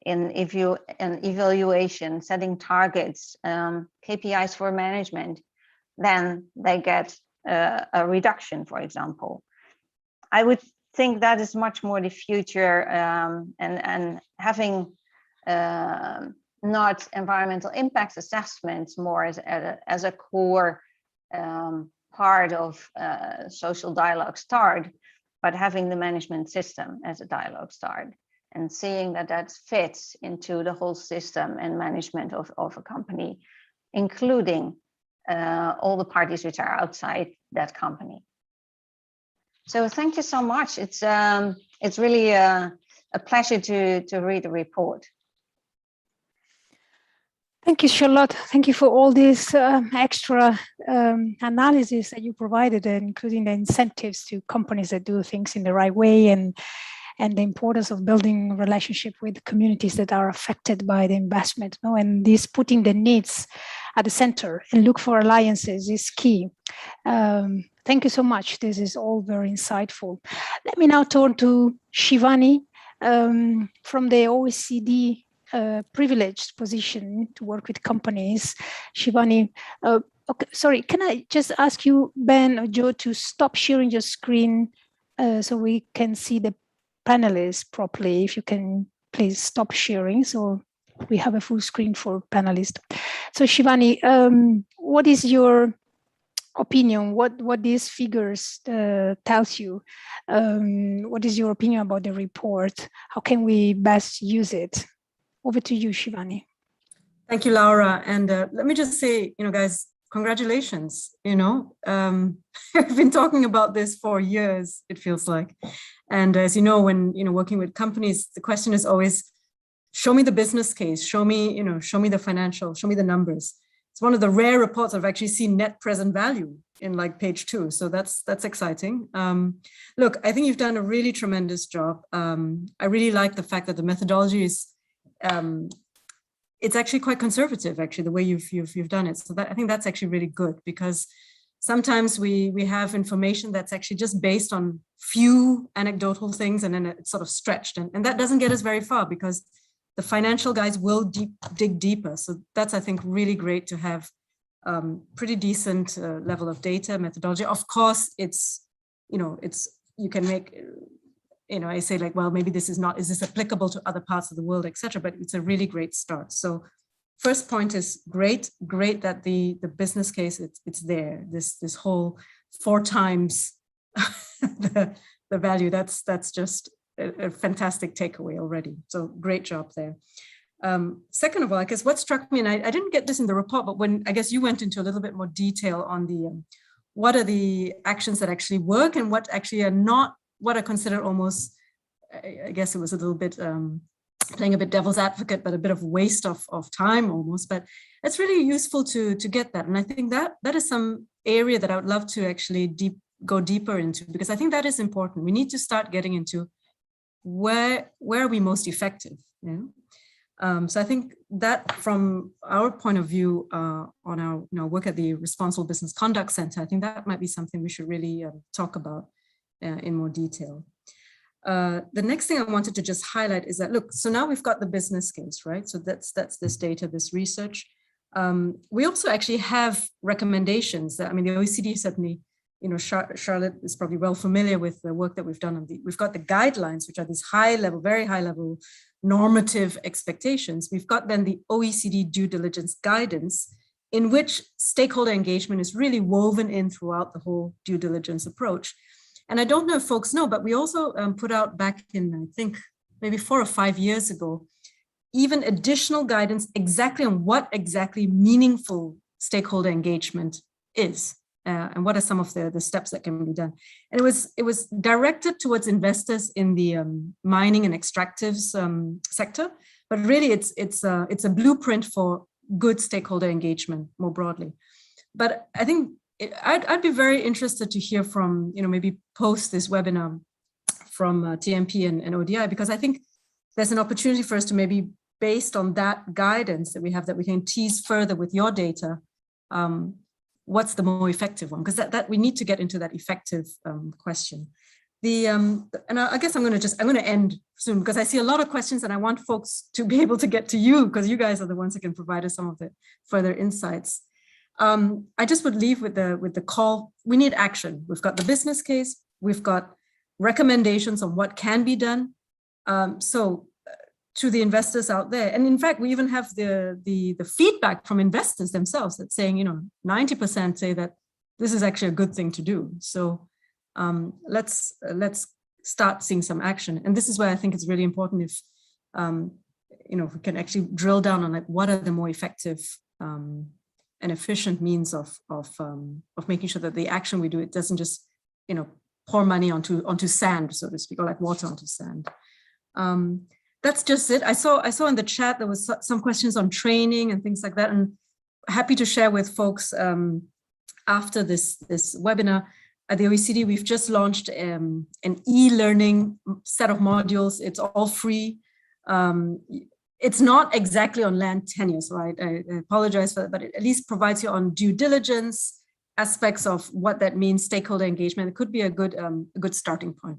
in evaluation, setting targets, KPIs for management, then they get a reduction, for example. I would think that is much more the future, and having not environmental impact assessments more as a core part of social dialogue start, but having the management system as a dialogue start, and seeing that fits into the whole system and management of a company, including all the parties which are outside that company. So thank you so much. It's really a pleasure to read the report. Thank you, Charlotte. Thank you for all this extra analysis that you provided, including the incentives to companies that do things in the right way, and the importance of building a relationship with communities that are affected by the investment. No? And this putting the needs at the center and look for alliances is key. Thank you so much. This is all very insightful. Let me now turn to Shivani from the OECD privileged position to work with companies. Shivani, okay, sorry, can I just ask you, Ben or Joe, to stop sharing your screen so we can see the panelists properly? If you can please stop sharing so we have a full screen for panelists. So Shivani, what is your opinion? What these figures tells you? What is your opinion about the report? How can we best use it? Over to you, Shivani. Thank you, Laura. And let me just say, you know, guys, congratulations. You know, I've been talking about this for years, it feels like. And as you know, when, you know, working with companies, the question is always, show me the business case, show me, you know, show me the financial, show me the numbers. It's one of the rare reports I've actually seen net present value in like page 2. So that's exciting. Look, I think you've done a really tremendous job. I really like the fact that the methodology is, it's actually quite conservative, actually, the way you've done it. So that, I think that's actually really good, because sometimes we have information that's actually just based on few anecdotal things, and then it's sort of stretched, and that doesn't get us very far, because the financial guys will dig deeper. So that's, I think, really great to have pretty decent level of data methodology. Of course, it's, you know, it's, you can make, you know, I say like, well, maybe this is not, is this applicable to other parts of the world, etc. But it's a really great start. So first point is great that the business case, it's there. This whole 4 times the value, that's just a fantastic takeaway already. So great job there. Second of all, I guess what struck me, and I didn't get this in the report, but when I guess you went into a little bit more detail on the what are the actions that actually work and what actually are not, what are considered almost, I guess it was a little bit playing a bit devil's advocate, but a bit of waste of time almost. But it's really useful to get that. And I think that is some area that I would love to actually go deeper into, because I think that is important. We need to start getting into where are we most effective. Yeah? So I think that from our point of view on our work at the Responsible Business Conduct Center, I think that might be something we should really talk about in more detail. The next thing I wanted to just highlight is that, look, so now we've got the business case, right? So that's this data, this research. We also actually have recommendations. I mean, the OECD certainly, Charlotte is probably well familiar with the work that we've done. We've got the guidelines, which are these high level, very high level normative expectations. We've got then the OECD due diligence guidance, in which stakeholder engagement is really woven in throughout the whole due diligence approach. And I don't know if folks know, but we also put out back in, I think, maybe 4 or 5 years ago, even additional guidance exactly on what exactly meaningful stakeholder engagement is. And what are some of the steps that can be done? And it was directed towards investors in the mining and extractives sector, but really it's a blueprint for good stakeholder engagement more broadly. But I think I'd be very interested to hear from, maybe post this webinar from TMP and ODI, because I think there's an opportunity for us to maybe, based on that guidance that we have, that we can tease further with your data, what's the more effective one? Because that we need to get into that effective question. And I guess I'm going to end soon, because I see a lot of questions and I want folks to be able to get to you, because you guys are the ones who can provide us some of the further insights. I just would leave with the call. We need action. We've got the business case. We've got recommendations on what can be done. So to the investors out there, and in fact, we even have the feedback from investors themselves that's saying, 90% say that this is actually a good thing to do. So let's start seeing some action. And this is where I think it's really important if if we can actually drill down on what are the more effective and efficient means of making sure that the action we do, it doesn't just pour money onto sand, so to speak, or like water onto sand. That's just it. I saw in the chat there was some questions on training and things like that, and happy to share with folks after this webinar. At the OECD, we've just launched an e-learning set of modules. It's all free. It's not exactly on land tenure, so I apologize for that, but it at least provides you on due diligence, aspects of what that means, stakeholder engagement. It could be a good starting point.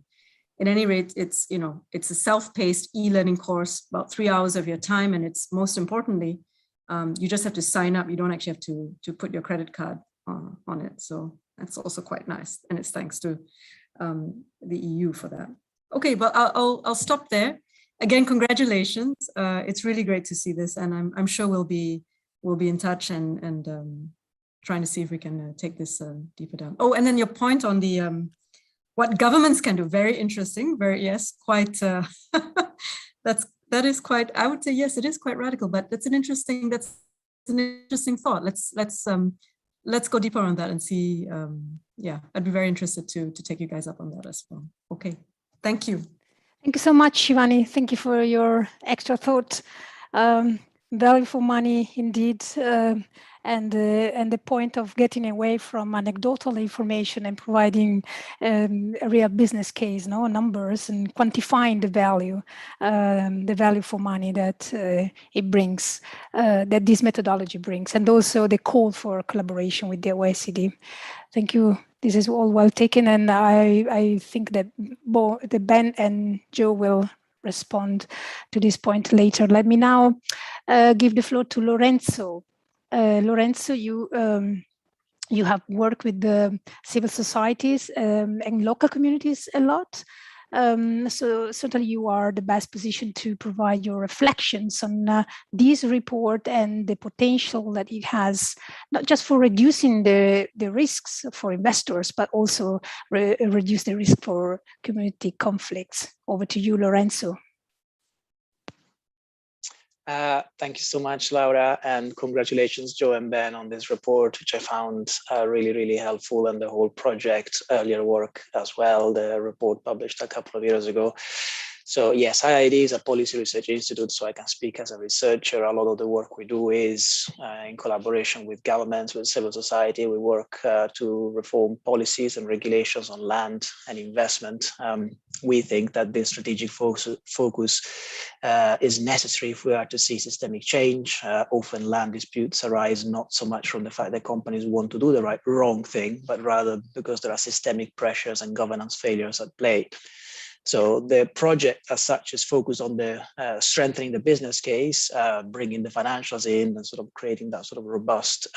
At any rate, it's a self-paced e-learning course, about 3 hours of your time, and it's most importantly, you just have to sign up. You don't actually have to put your credit card on it. So that's also quite nice, and it's thanks to the EU for that. Okay, well, I'll stop there. Again, congratulations. It's really great to see this, and I'm sure we'll be in touch and trying to see if we can take this deeper down. Oh, and then your point on the what governments can do, very interesting. Quite. That is quite. I would say yes, it is quite radical, but that's an interesting thought. Let's go deeper on that and see. Yeah, I'd be very interested to take you guys up on that as well. Okay, thank you. Thank you so much, Shivani. Thank you for your extra thought. Value for money, indeed, and the point of getting away from anecdotal information and providing a real business case, numbers, and quantifying the value for money that it brings, that this methodology brings, and also the call for collaboration with the OECD. Thank you. This is all well taken, and I think that both Ben and Joe will respond to this point later. Let me now give the floor to Lorenzo. Lorenzo, you have worked with the civil societies and local communities a lot. So certainly you are the best position to provide your reflections on this report and the potential that it has, not just for reducing the risks for investors, but also reduce the risk for community conflicts. Over to you, Lorenzo. Thank you so much, Laura, and congratulations, Joe and Ben, on this report, which I found really, really helpful, and the whole project earlier work as well, the report published a couple of years ago. So yes, IIED is a policy research institute, so I can speak as a researcher. A lot of the work we do is in collaboration with governments, with civil society. We work to reform policies and regulations on land and investment. We think that this strategic focus is necessary if we are to see systemic change. Often land disputes arise not so much from the fact that companies want to do the wrong thing, but rather because there are systemic pressures and governance failures at play. So the project as such is focused on the strengthening the business case, bringing the financials in, and sort of creating that sort of robust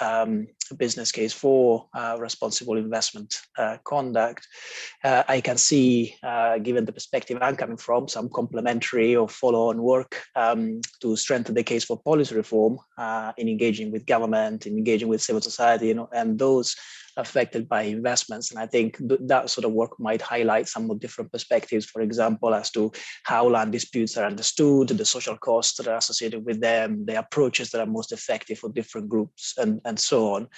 business case for responsible investment conduct. I can see, given the perspective I'm coming from, some complementary or follow-on work to strengthen the case for policy reform in engaging with government, in engaging with civil society, and those affected by investments. And I think that sort of work might highlight some of different perspectives, for example, as to how land disputes are understood, the social costs that are associated with them, the approaches that are most effective for different groups, and so on.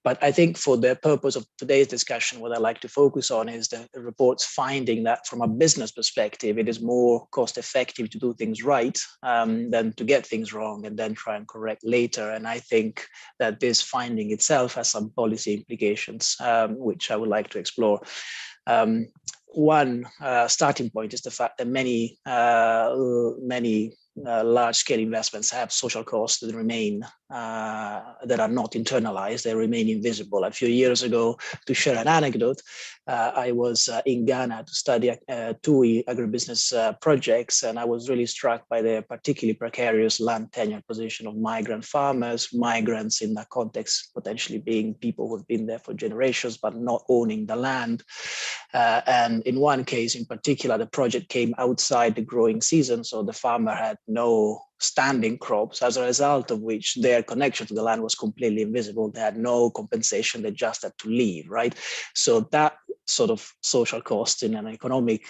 But I think for the purpose of today's discussion, what I like to focus on is the report's finding that from a business perspective, it is more cost effective to do things right than to get things wrong and then try and correct later. And I think that this finding itself has some policy implications, which I would like to explore. One starting point is the fact that many large-scale investments have social costs that remain that are not internalized. They remain invisible. A few years ago, to share an anecdote, I was in Ghana to study 2 agribusiness projects, and I was really struck by the particularly precarious land tenure position of migrant farmers, migrants in that context potentially being people who have been there for generations but not owning the land. And in one case in particular, the project came outside the growing season, so the farmer had no standing crops, as a result of which their connection to the land was completely invisible. They had no compensation, they just had to leave, right? So that sort of social cost in an economic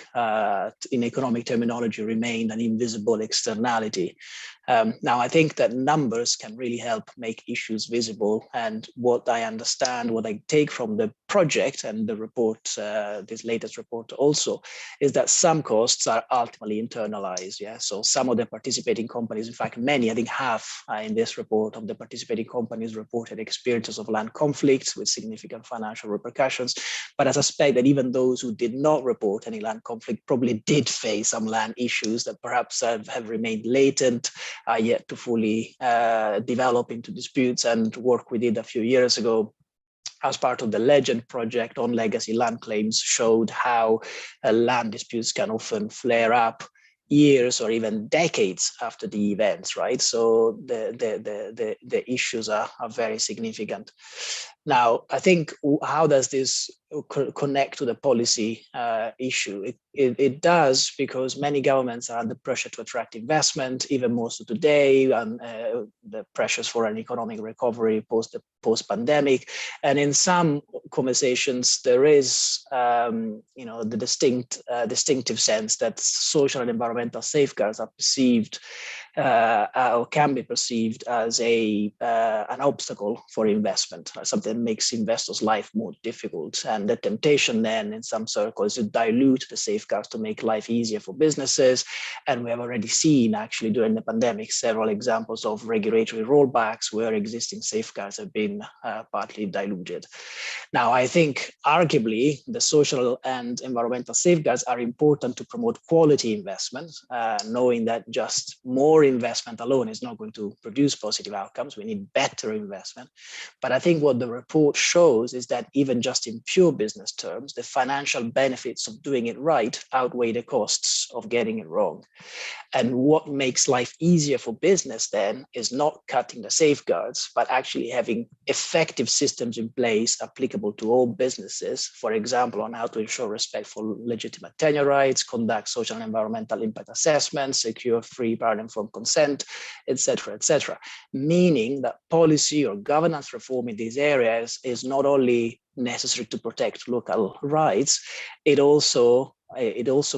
terminology remained an invisible externality. Now, I think that numbers can really help make issues visible. And what I understand, what I take from the project and the report, this latest report also, is that some costs are ultimately internalized. Yeah, so some of the participating companies, in fact, many, I think half in this report of the participating companies reported experiences of land conflicts with significant financial repercussions. But I suspect that even those who did not report any land conflict probably did face some land issues that perhaps have remained latent, yet to fully develop into disputes. And work we did a few years ago as part of the Legend project on legacy land claims showed how land disputes can often flare up years or even decades after the events, right? So the issues are very significant. Now, I think, how does this connect to the policy issue? It does, because many governments are under pressure to attract investment, even more so today, and the pressures for an economic recovery post-pandemic. And in some conversations, there is, the distinctive sense that social and environmental safeguards are perceived or can be perceived as an obstacle for investment, something that makes investors' life more difficult. And the temptation then in some circles is to dilute the safeguards to make life easier for businesses. And we have already seen, actually, during the pandemic, several examples of regulatory rollbacks where existing safeguards have been partly diluted. Now, I think arguably the social and environmental safeguards are important to promote quality investment, knowing that just more more investment alone is not going to produce positive outcomes. We need better investment. But I think what the report shows is that even just in pure business terms, the financial benefits of doing it right outweigh the costs of getting it wrong. And what makes life easier for business then is not cutting the safeguards, but actually having effective systems in place applicable to all businesses, for example, on how to ensure respect for legitimate tenure rights, conduct social and environmental impact assessments, secure free, prior and informed consent, etc., etc. Meaning that policy or governance reform in these areas is not only necessary to protect local rights, it also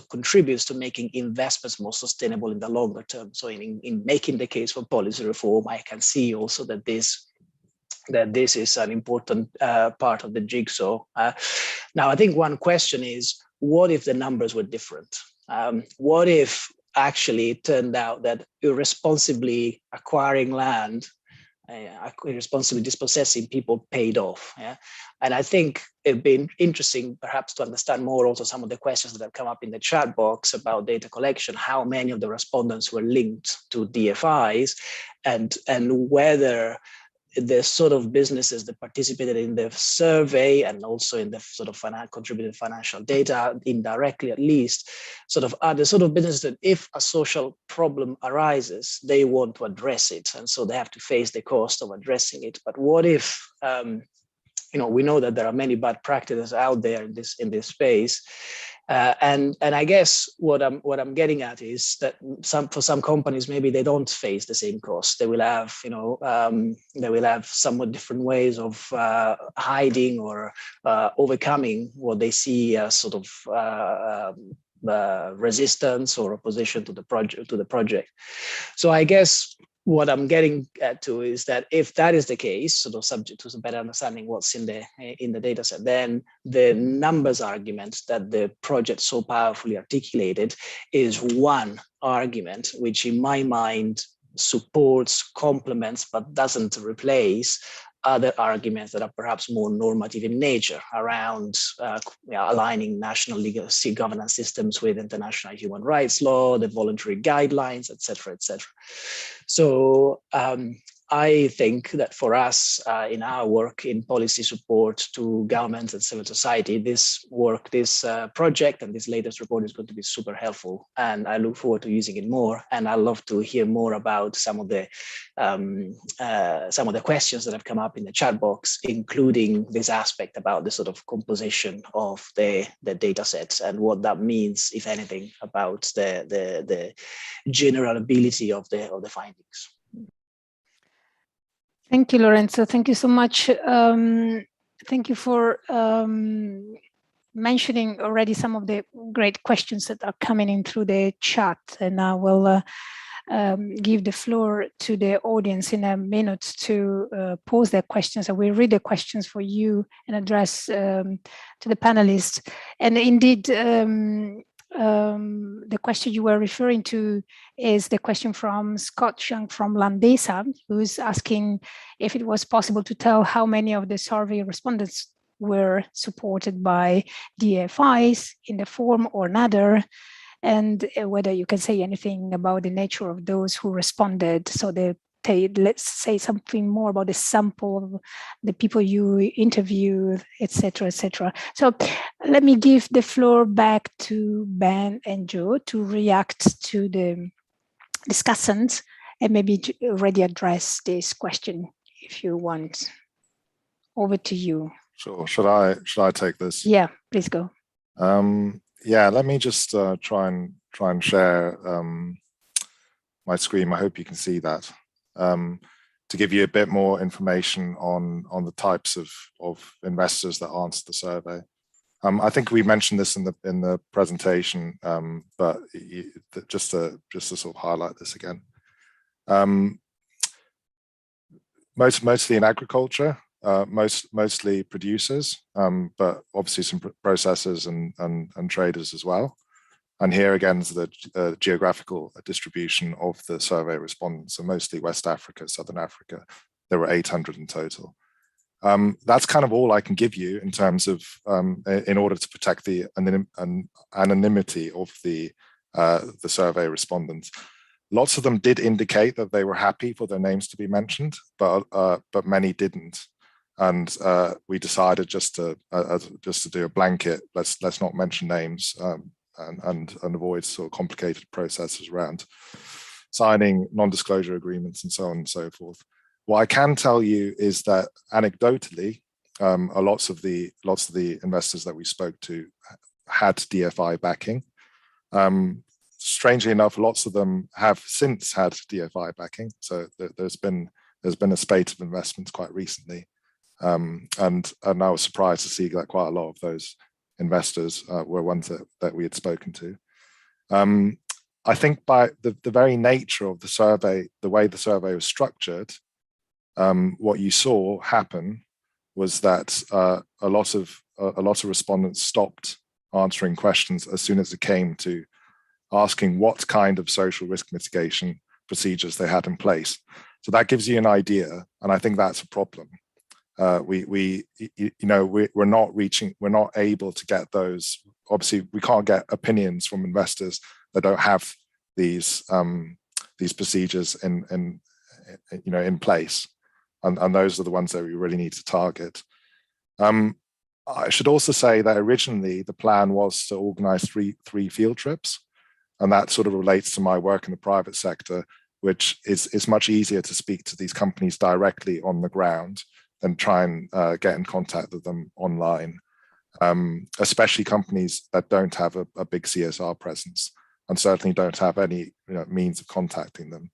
contributes to making investments more sustainable in the longer term. So in making the case for policy reform, I can see also that this is an important part of the jigsaw. Now, I think one question is, what if the numbers were different? What if actually it turned out that irresponsibly acquiring land, irresponsibly dispossessing people paid off? Yeah? And I think it'd be interesting perhaps to understand more also some of the questions that have come up in the chat box about data collection, how many of the respondents were linked to DFIs, and whether the sort of businesses that participated in the survey and also in the sort of contributed financial data indirectly at least, sort of are the sort of businesses that if a social problem arises, they want to address it. And so they have to face the cost of addressing it. But what if, we know that there are many bad practices out there in this space. And I guess what I'm getting at is that for some companies, maybe they don't face the same cost. They will have, they will have somewhat different ways of hiding or overcoming what they see as sort of resistance or opposition to the project. So I guess what I'm getting to is that if that is the case, sort of subject to some better understanding what's in the data set, then the numbers argument that the project so powerfully articulated is one argument, which in my mind supports, complements, but doesn't replace other arguments that are perhaps more normative in nature around aligning national legal governance systems with international human rights law, the voluntary guidelines, et cetera, et cetera. So I think that for us in our work in policy support to governments and civil society, this project and this latest report is going to be super helpful, and I look forward to using it more. And I'd love to hear more about some of the questions that have come up in the chat box, including this aspect about the sort of composition of the data sets and what that means, if anything, about the general ability of the findings. Thank you, Lorenzo. Thank you so much. Thank you for mentioning already some of the great questions that are coming in through the chat. And I will give the floor to the audience in a minute to pose their questions. I will read the questions for you and address to the panelists. And indeed, the question you were referring to is the question from Scott Young from Landesa, who's asking if it was possible to tell how many of the survey respondents were supported by DFIs in the form or another, and whether you can say anything about the nature of those who responded. So let's say something more about the sample of the people you interviewed, etc., etc. So let me give the floor back to Ben and Joe to react to the discussants and maybe to already address this question if you want. Over to you. Sure. Should I take this? Yeah, please go. Yeah, let me just try and share my screen. I hope you can see that. To give you a bit more information on the types of investors that answered the survey. I think we mentioned this in the presentation, but just to sort of highlight this again. Mostly in agriculture, mostly producers, but obviously some processors and traders as well. And here again is the geographical distribution of the survey respondents, so mostly West Africa, Southern Africa. There were 800 in total. That's kind of all I can give you in terms of, in order to protect the anonymity of the survey respondents. Lots of them did indicate that they were happy for their names to be mentioned, but many didn't. And we decided just to do a blanket. Let's not mention names and avoid sort of complicated processes around signing non-disclosure agreements and so on and so forth. What I can tell you is that anecdotally, lots of the investors that we spoke to had DFI backing. Strangely enough, lots of them have since had DFI backing. So there's been a spate of investments quite recently, and I was surprised to see that quite a lot of those investors were ones that we had spoken to. I think by the very nature of the survey, the way the survey was structured, what you saw happen was that a lot of respondents stopped answering questions as soon as it came to asking what kind of social risk mitigation procedures they had in place. So that gives you an idea, and I think that's a problem. We're not able to get those. Obviously, we can't get opinions from investors that don't have these procedures in place, and those are the ones that we really need to target. I should also say that originally the plan was to organize three field trips. And that sort of relates to my work in the private sector, which is much easier to speak to these companies directly on the ground than try and get in contact with them online, especially companies that don't have a big CSR presence and certainly don't have any means of contacting them.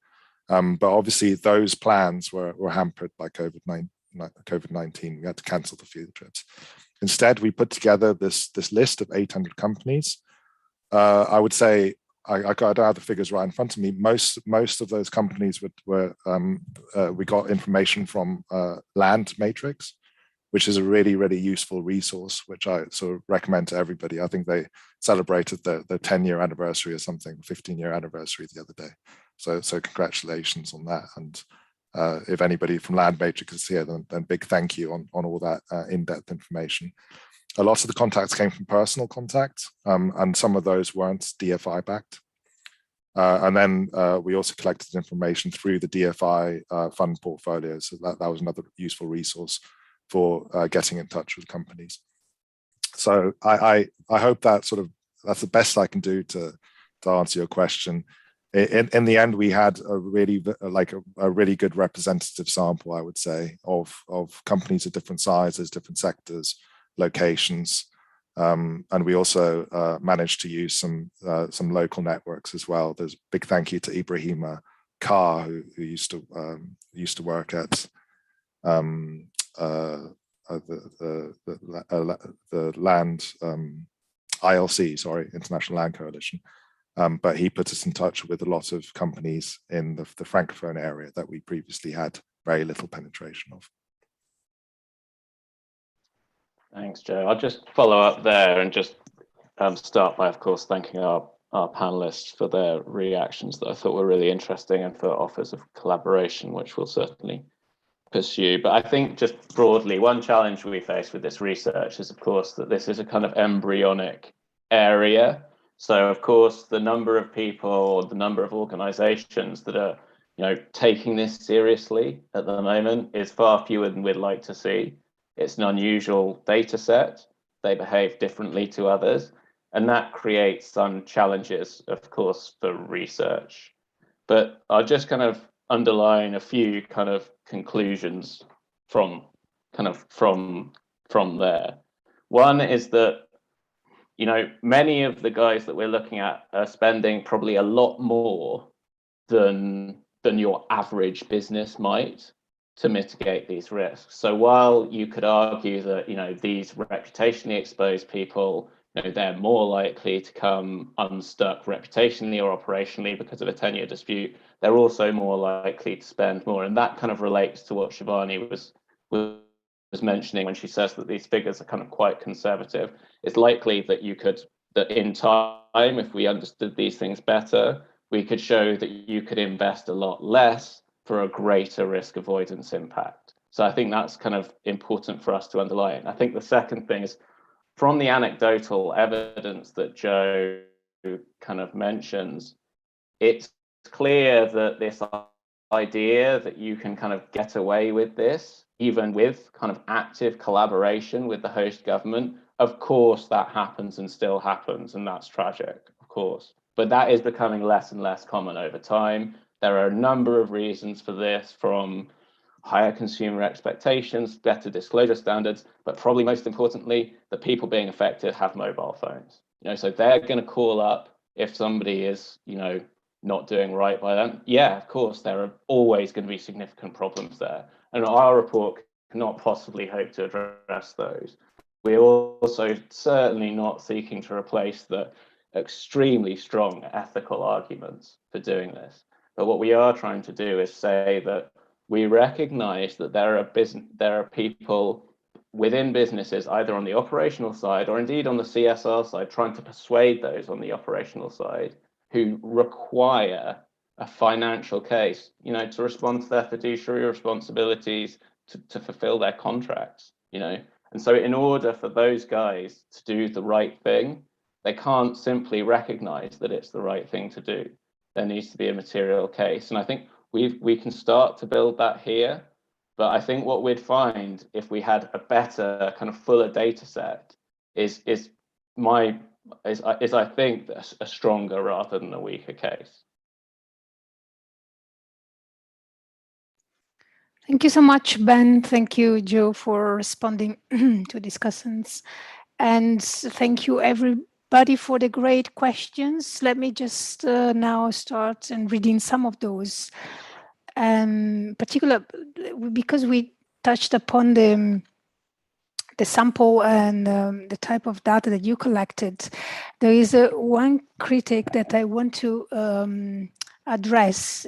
But obviously those plans were hampered by COVID-19. We had to cancel the field trips. Instead, we put together this list of 800 companies. I would say, I don't have the figures right in front of me. Most of those companies were we got information from Land Matrix, which is a really, really useful resource, which I sort of recommend to everybody. I think they celebrated the 10-year anniversary or something, 15-year anniversary the other day. So congratulations on that. And if anybody from Land Matrix is here, then big thank you on all that in-depth information. A lot of the contacts came from personal contacts, and some of those weren't DFI backed. And then we also collected information through the DFI fund portfolios. So that was another useful resource for getting in touch with companies. So I hope that's the best I can do to answer your question. In the end, we had a really good representative sample, I would say, of companies of different sizes, different sectors, locations, and we also managed to use some local networks as well. There's a big thank you to Ibrahima Carr, who used to work at the Land ILC, International Land Coalition. But he put us in touch with a lot of companies in the Francophone area that we previously had very little penetration of. Thanks, Joe. I'll just follow up there and just start by, of course, thanking our panelists for their reactions that I thought were really interesting and for offers of collaboration, which we'll certainly pursue. But I think just broadly, one challenge we face with this research is, of course, that this is a kind of embryonic area. So, of course, the number of people, the number of organizations that are, taking this seriously at the moment is far fewer than we'd like to see. It's an unusual data set. They behave differently to others. And that creates some challenges, of course, for research. But I'll just kind of underline a few kind of conclusions from there. One is that, many of the guys that we're looking at are spending probably a lot more than your average business might to mitigate these risks. So while you could argue that, these reputationally exposed people, they're more likely to come unstuck reputationally or operationally because of a tenure dispute, they're also more likely to spend more. And that kind of relates to what Shivani was mentioning when she says that these figures are kind of quite conservative. It's likely that that in time, if we understood these things better, we could show that you could invest a lot less for a greater risk avoidance impact. So I think that's kind of important for us to underline. I think the second thing is, from the anecdotal evidence that Joe kind of mentions, it's clear that this idea that you can kind of get away with this, even with kind of active collaboration with the host government, of course that happens and still happens, and that's tragic, of course. But that is becoming less and less common over time. There are a number of reasons for this, from higher consumer expectations, better disclosure standards, but probably most importantly, the people being affected have mobile phones. So they're going to call up if somebody is, not doing right by them. Yeah, of course, there are always going to be significant problems there. And our report cannot possibly hope to address those. We're also certainly not seeking to replace the extremely strong ethical arguments for doing this. But what we are trying to do is say that we recognize that there are people within businesses, either on the operational side or indeed on the CSR side, trying to persuade those on the operational side who require a financial case, to respond to their fiduciary responsibilities, to fulfill their contracts, And so in order for those guys to do the right thing, they can't simply recognize that it's the right thing to do. There needs to be a material case. And I think we can start to build that here. But I think what we'd find if we had a better, kind of fuller data set is I think a stronger rather than a weaker case. Thank you so much, Ben. Thank you, Joe, for responding to discussions. And thank you, everybody, for the great questions. Let me just now start and reading some of those. Particular, because we touched upon the sample and the type of data that you collected, there is one critic that I want to address.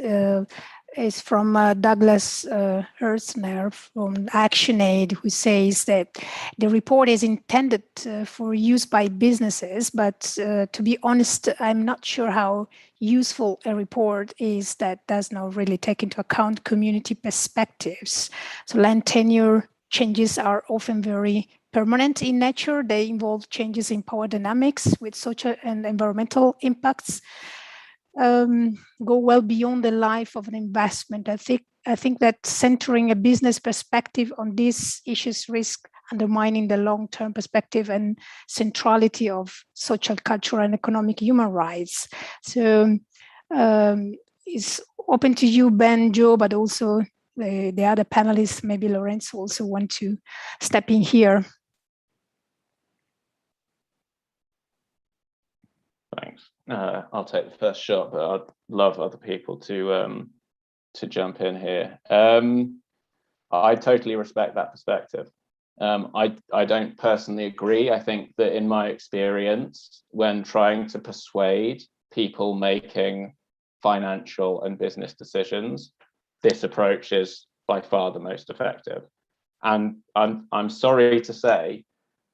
Is from Douglas Hertzner from ActionAid, who says that the report is intended for use by businesses, but to be honest, I'm not sure how useful a report is that does not really take into account community perspectives. So land tenure changes are often very permanent in nature. They involve changes in power dynamics with social and environmental impacts. Go well beyond the life of an investment. I think that centering a business perspective on these issues risk undermining the long-term perspective and centrality of social, cultural, and economic human rights. So it's open to you, Ben, Joe, but also the other panelists. Maybe Lorenzo also want to step in here. Thanks. I'll take the first shot, but I'd love other people to jump in here. I totally respect that perspective. I don't personally agree. I think that in my experience, when trying to persuade people making financial and business decisions, this approach is by far the most effective. And I'm sorry to say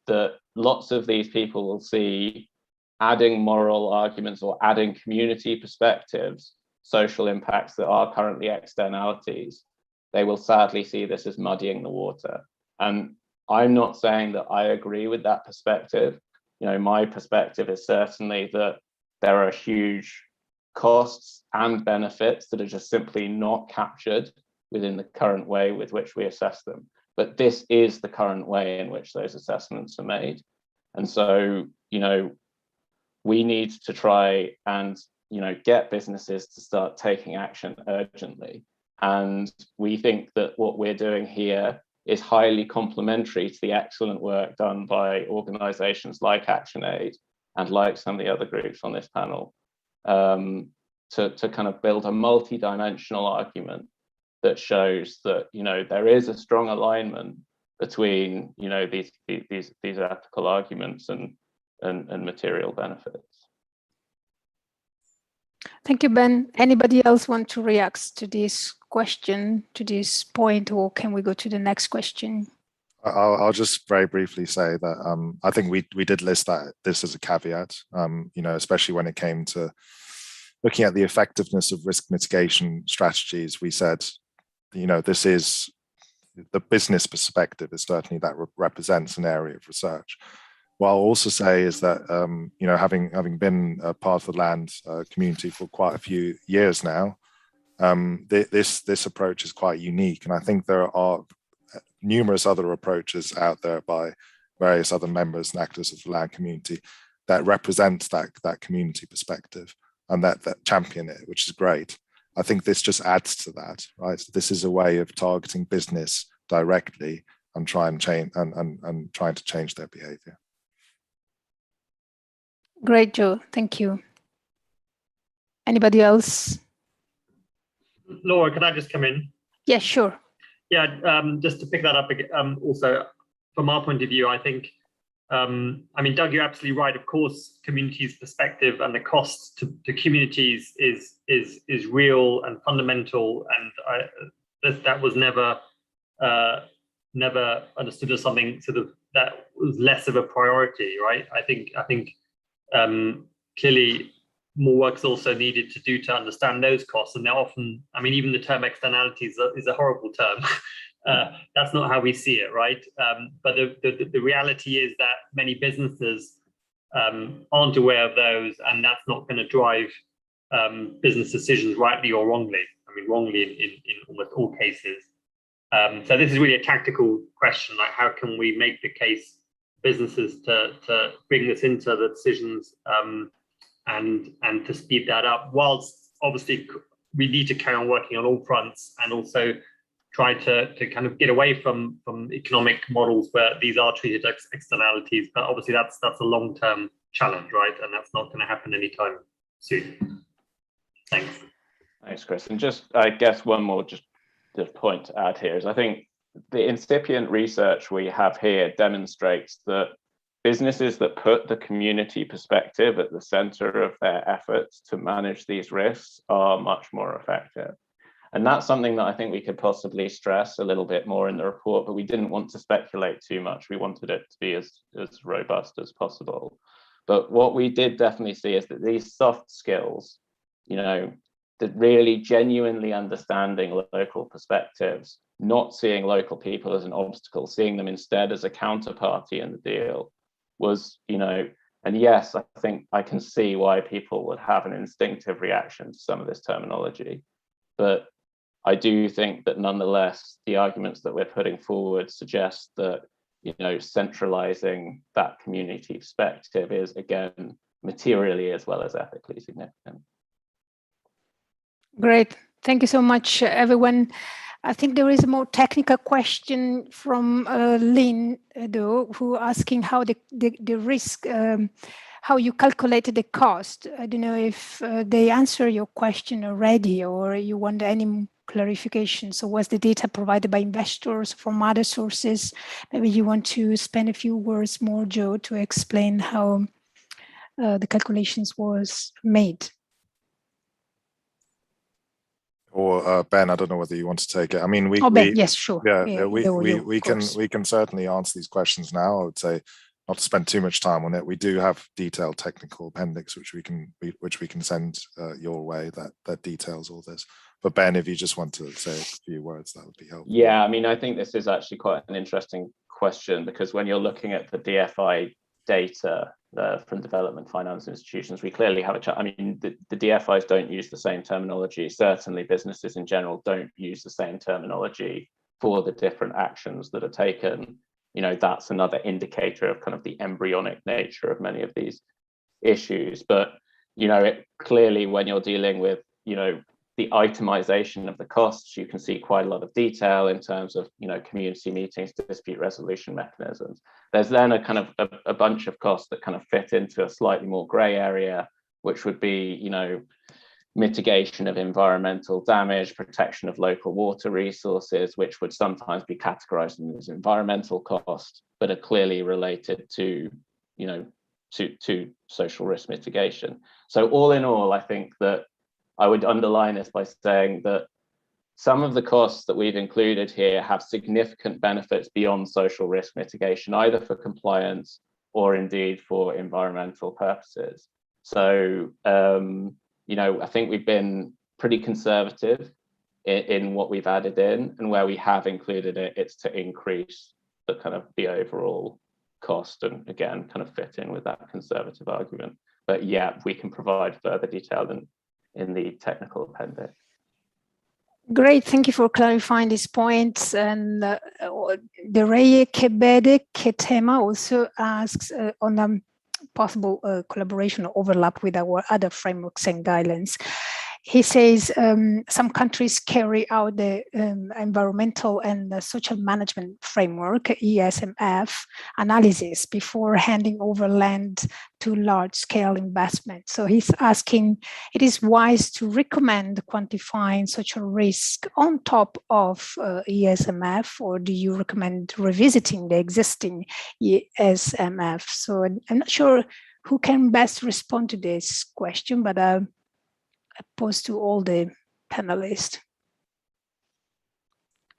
that lots of these people will see adding moral arguments or adding community perspectives, social impacts that are currently externalities. They will sadly see this as muddying the water. And I'm not saying that I agree with that perspective. My perspective is certainly that there are huge costs and benefits that are just simply not captured within the current way with which we assess them. But this is the current way in which those assessments are made. And so, we need to try and get businesses to start taking action urgently. And we think that what we're doing here is highly complementary to the excellent work done by organizations like ActionAid and like some of the other groups on this panel, to kind of build a multi-dimensional argument that shows that there is a strong alignment between these ethical arguments and material benefits. Thank you, Ben. Anybody else want to react to this question, to this point, or can we go to the next question? I'll just very briefly say that I think we did list this as a caveat, especially when it came to looking at the effectiveness of risk mitigation strategies. We said, this is the business perspective is certainly that represents an area of research. what I'll also say is that, having been a part of the land community for quite a few years now, this approach is quite unique. And I think there are numerous other approaches out there by various other members and actors of the land community that represent that community perspective and that champion it, which is great. I think this just adds to that, right? So this is a way of targeting business directly and trying to change their behavior. Great, Joe. Thank you. Anybody else? Laura, can I just come in? Yeah, sure. Yeah, just to pick that up again, also from our point of view, I think, Doug, you're absolutely right. Of course, communities' perspective and the cost to communities is real and fundamental, and that was never understood as something sort of that was less of a priority, right? I think clearly more work's also needed to understand those costs, and they're often, even the term externalities is a horrible term. That's not how we see it, right? But the reality is that many businesses aren't aware of those, and that's not going to drive business decisions rightly or wrongly. Wrongly in almost all cases. So this is really a tactical question, like how can we make the case businesses to bring this into the decisions and to speed that up, whilst obviously we need to carry on working on all fronts and also try to kind of get away from economic models where these are treated as externalities. But obviously that's a long-term challenge, right? And that's not going to happen anytime soon. Thanks. Thanks, Chris. And just, I guess, one more just point to add here is I think the incipient research we have here demonstrates that businesses that put the community perspective at the center of their efforts to manage these risks are much more effective. And that's something that I think we could possibly stress a little bit more in the report, but we didn't want to speculate too much. We wanted it to be as robust as possible. But what we did definitely see is that these soft skills, that really genuinely understanding local perspectives, not seeing local people as an obstacle, seeing them instead as a counterparty in the deal was, and yes, I think I can see why people would have an instinctive reaction to some of this terminology. But I do think that nonetheless, the arguments that we're putting forward suggest that, centralizing that community perspective is, again, materially as well as ethically significant. Great. Thank you so much, everyone. I think there is a more technical question from Lynn, though, who asking how the risk, how you calculated the cost. I don't know if they answer your question already or you want any clarification. So was the data provided by investors from other sources? Maybe you want to spend a few words more, Joe, to explain how the calculations was made. Or Ben, I don't know whether you want to take it. Ben, yes, sure. Yeah, we can certainly answer these questions now. I would say not to spend too much time on it. We do have detailed technical appendix which we can send your way that details all this. But Ben, if you just want to say a few words, that would be helpful. Yeah, I think this is actually quite an interesting question, because when you're looking at the DFI data from development finance institutions, we clearly have the DFIs don't use the same terminology. Certainly businesses in general don't use the same terminology for the different actions that are taken. That's another indicator of kind of the embryonic nature of many of these issues. But clearly when you're dealing with the itemization of the costs, you can see quite a lot of detail in terms of community meetings, dispute resolution mechanisms. There's then a kind of a bunch of costs that kind of fit into a slightly more gray area, which would be mitigation of environmental damage, protection of local water resources, which would sometimes be categorized as environmental costs, but are clearly related to to social risk mitigation. So all in all, I think that I would underline this by saying that some of the costs that we've included here have significant benefits beyond social risk mitigation, either for compliance or indeed for environmental purposes. So, I think we've been pretty conservative in what we've added in, and where we have included it, it's to increase the kind of the overall cost, and again, kind of fit in with that conservative argument. But yeah, we can provide further detail in the technical appendix. Great, thank you for clarifying these points. And Dereye Kebede Ketema also asks on possible collaboration or overlap with our other frameworks and guidelines. He says some countries carry out the environmental and social management framework, ESMF, analysis before handing over land to large-scale investment. So he's asking, it is wise to recommend quantifying social risk on top of ESMF, or do you recommend revisiting the existing ESMF? So I'm not sure who can best respond to this question, but I pose to all the panelists.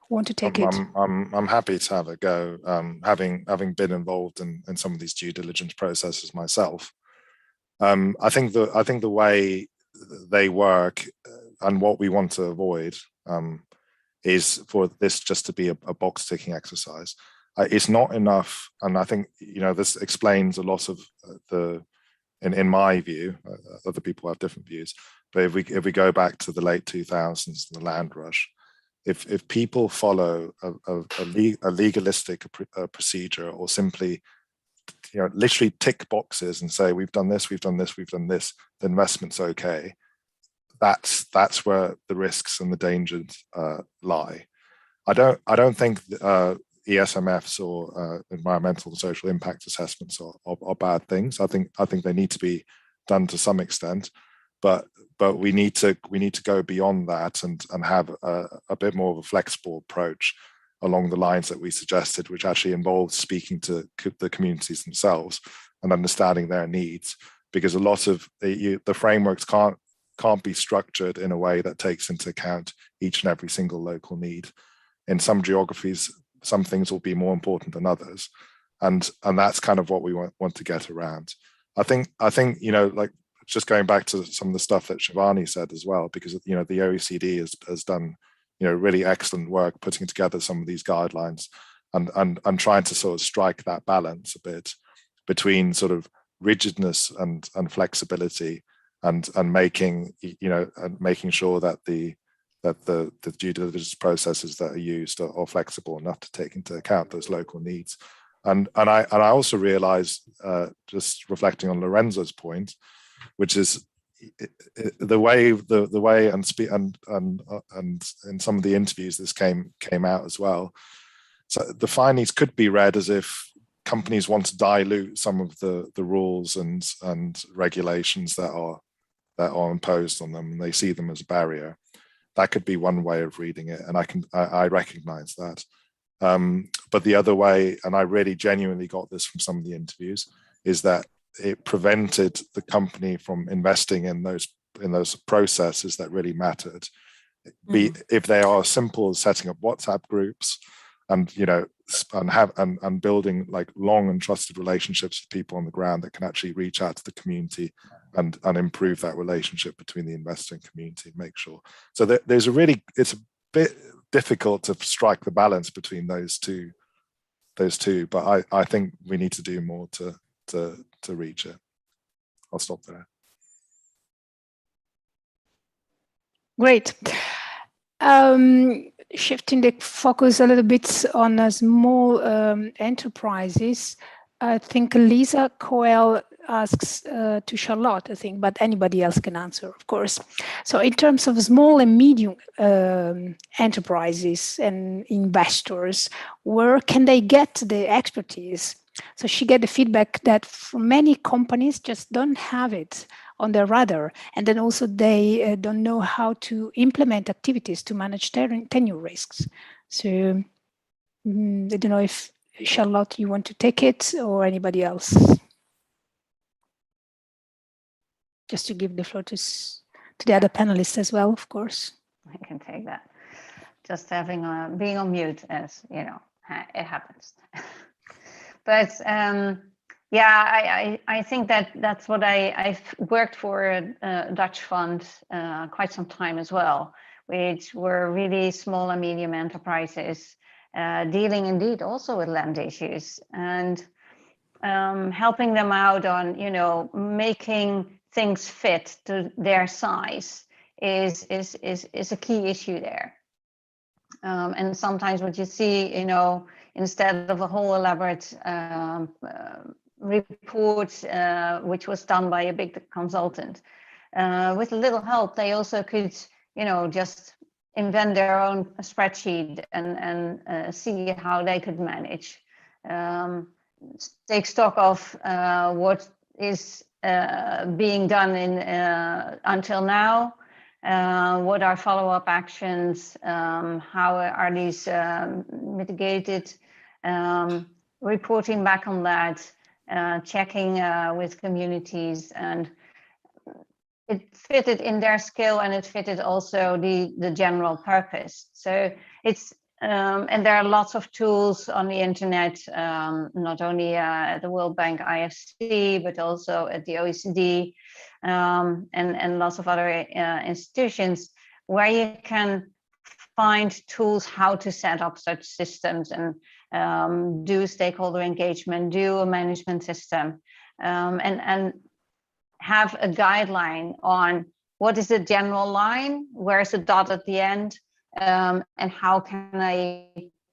Want to take it? I'm happy to have a go, having been involved in some of these due diligence processes myself. I think the way they work and what we want to avoid is for this just to be a box ticking exercise. It's not enough, and I think this explains a lot of in my view. Other people have different views, but if we go back to the late 2000s, the land rush, if people follow a legalistic procedure, or simply literally tick boxes and say we've done this, we've done this, we've done this, the investment's okay, that's where the risks and the dangers lie. I don't think ESMFs or environmental and social impact assessments are bad things. I think they need to be done to some extent, but we need to go beyond that and have a bit more of a flexible approach along the lines that we suggested, which actually involves speaking to the communities themselves and understanding their needs, because a lot of the frameworks can't be structured in a way that takes into account each and every single local need. In some geographies, some things will be more important than others, and that's kind of what we want to get around. I think like just going back to some of the stuff that Shivani said as well, because the OECD has done really excellent work putting together some of these guidelines and trying to sort of strike that balance a bit between sort of rigidness and flexibility and making sure that the due diligence processes that are used are flexible enough to take into account those local needs. And I also realized, just reflecting on Lorenzo's point, which is the way and in some of the interviews this came out as well. So the findings could be read as if companies want to dilute some of the rules and regulations that are imposed on them, and they see them as a barrier. That could be one way of reading it, and I recognize that. But the other way, and I really genuinely got this from some of the interviews, is that it prevented the company from investing in those processes that really mattered. If they are simple as setting up WhatsApp groups and and building like long and trusted relationships with people on the ground that can actually reach out to the community and improve that relationship between the investor and community, make sure. So it's a bit difficult to strike the balance between those two, but I think we need to do more to reach it. I'll stop there. Great. Shifting the focus a little bit on small enterprises, I think Lisa Coel asks to Charlotte, I think, but anybody else can answer, of course. So in terms of small and medium enterprises and investors, where can they get the expertise? So she get the feedback that many companies just don't have it on their radar, and then also they don't know how to implement activities to manage tenure risks. So I don't know if Charlotte, you want to take it, or anybody else? Just to give the floor to the other panelists as well, of course. I can take that. Just having being on mute, as you know, it happens. But yeah, I think that's what I've worked for a Dutch fund quite some time as well, which were really small and medium enterprises dealing indeed also with land issues. And helping them out on, making things fit to their size is a key issue there. And sometimes what you see, instead of a whole elaborate report, which was done by a big consultant, with a little help, they also could, just invent their own spreadsheet and see how they could manage. Take stock of what is being done until now. What are follow-up actions? How are these mitigated? Reporting back on that, checking with communities, and it fitted in their skill, and it fitted also the general purpose. So it's and there are lots of tools on the internet, not only at the World Bank IFC, but also at the OECD, and lots of other institutions where you can find tools how to set up such systems and do stakeholder engagement, do a management system, and have a guideline on what is the general line, where's the dot at the end, and how can I,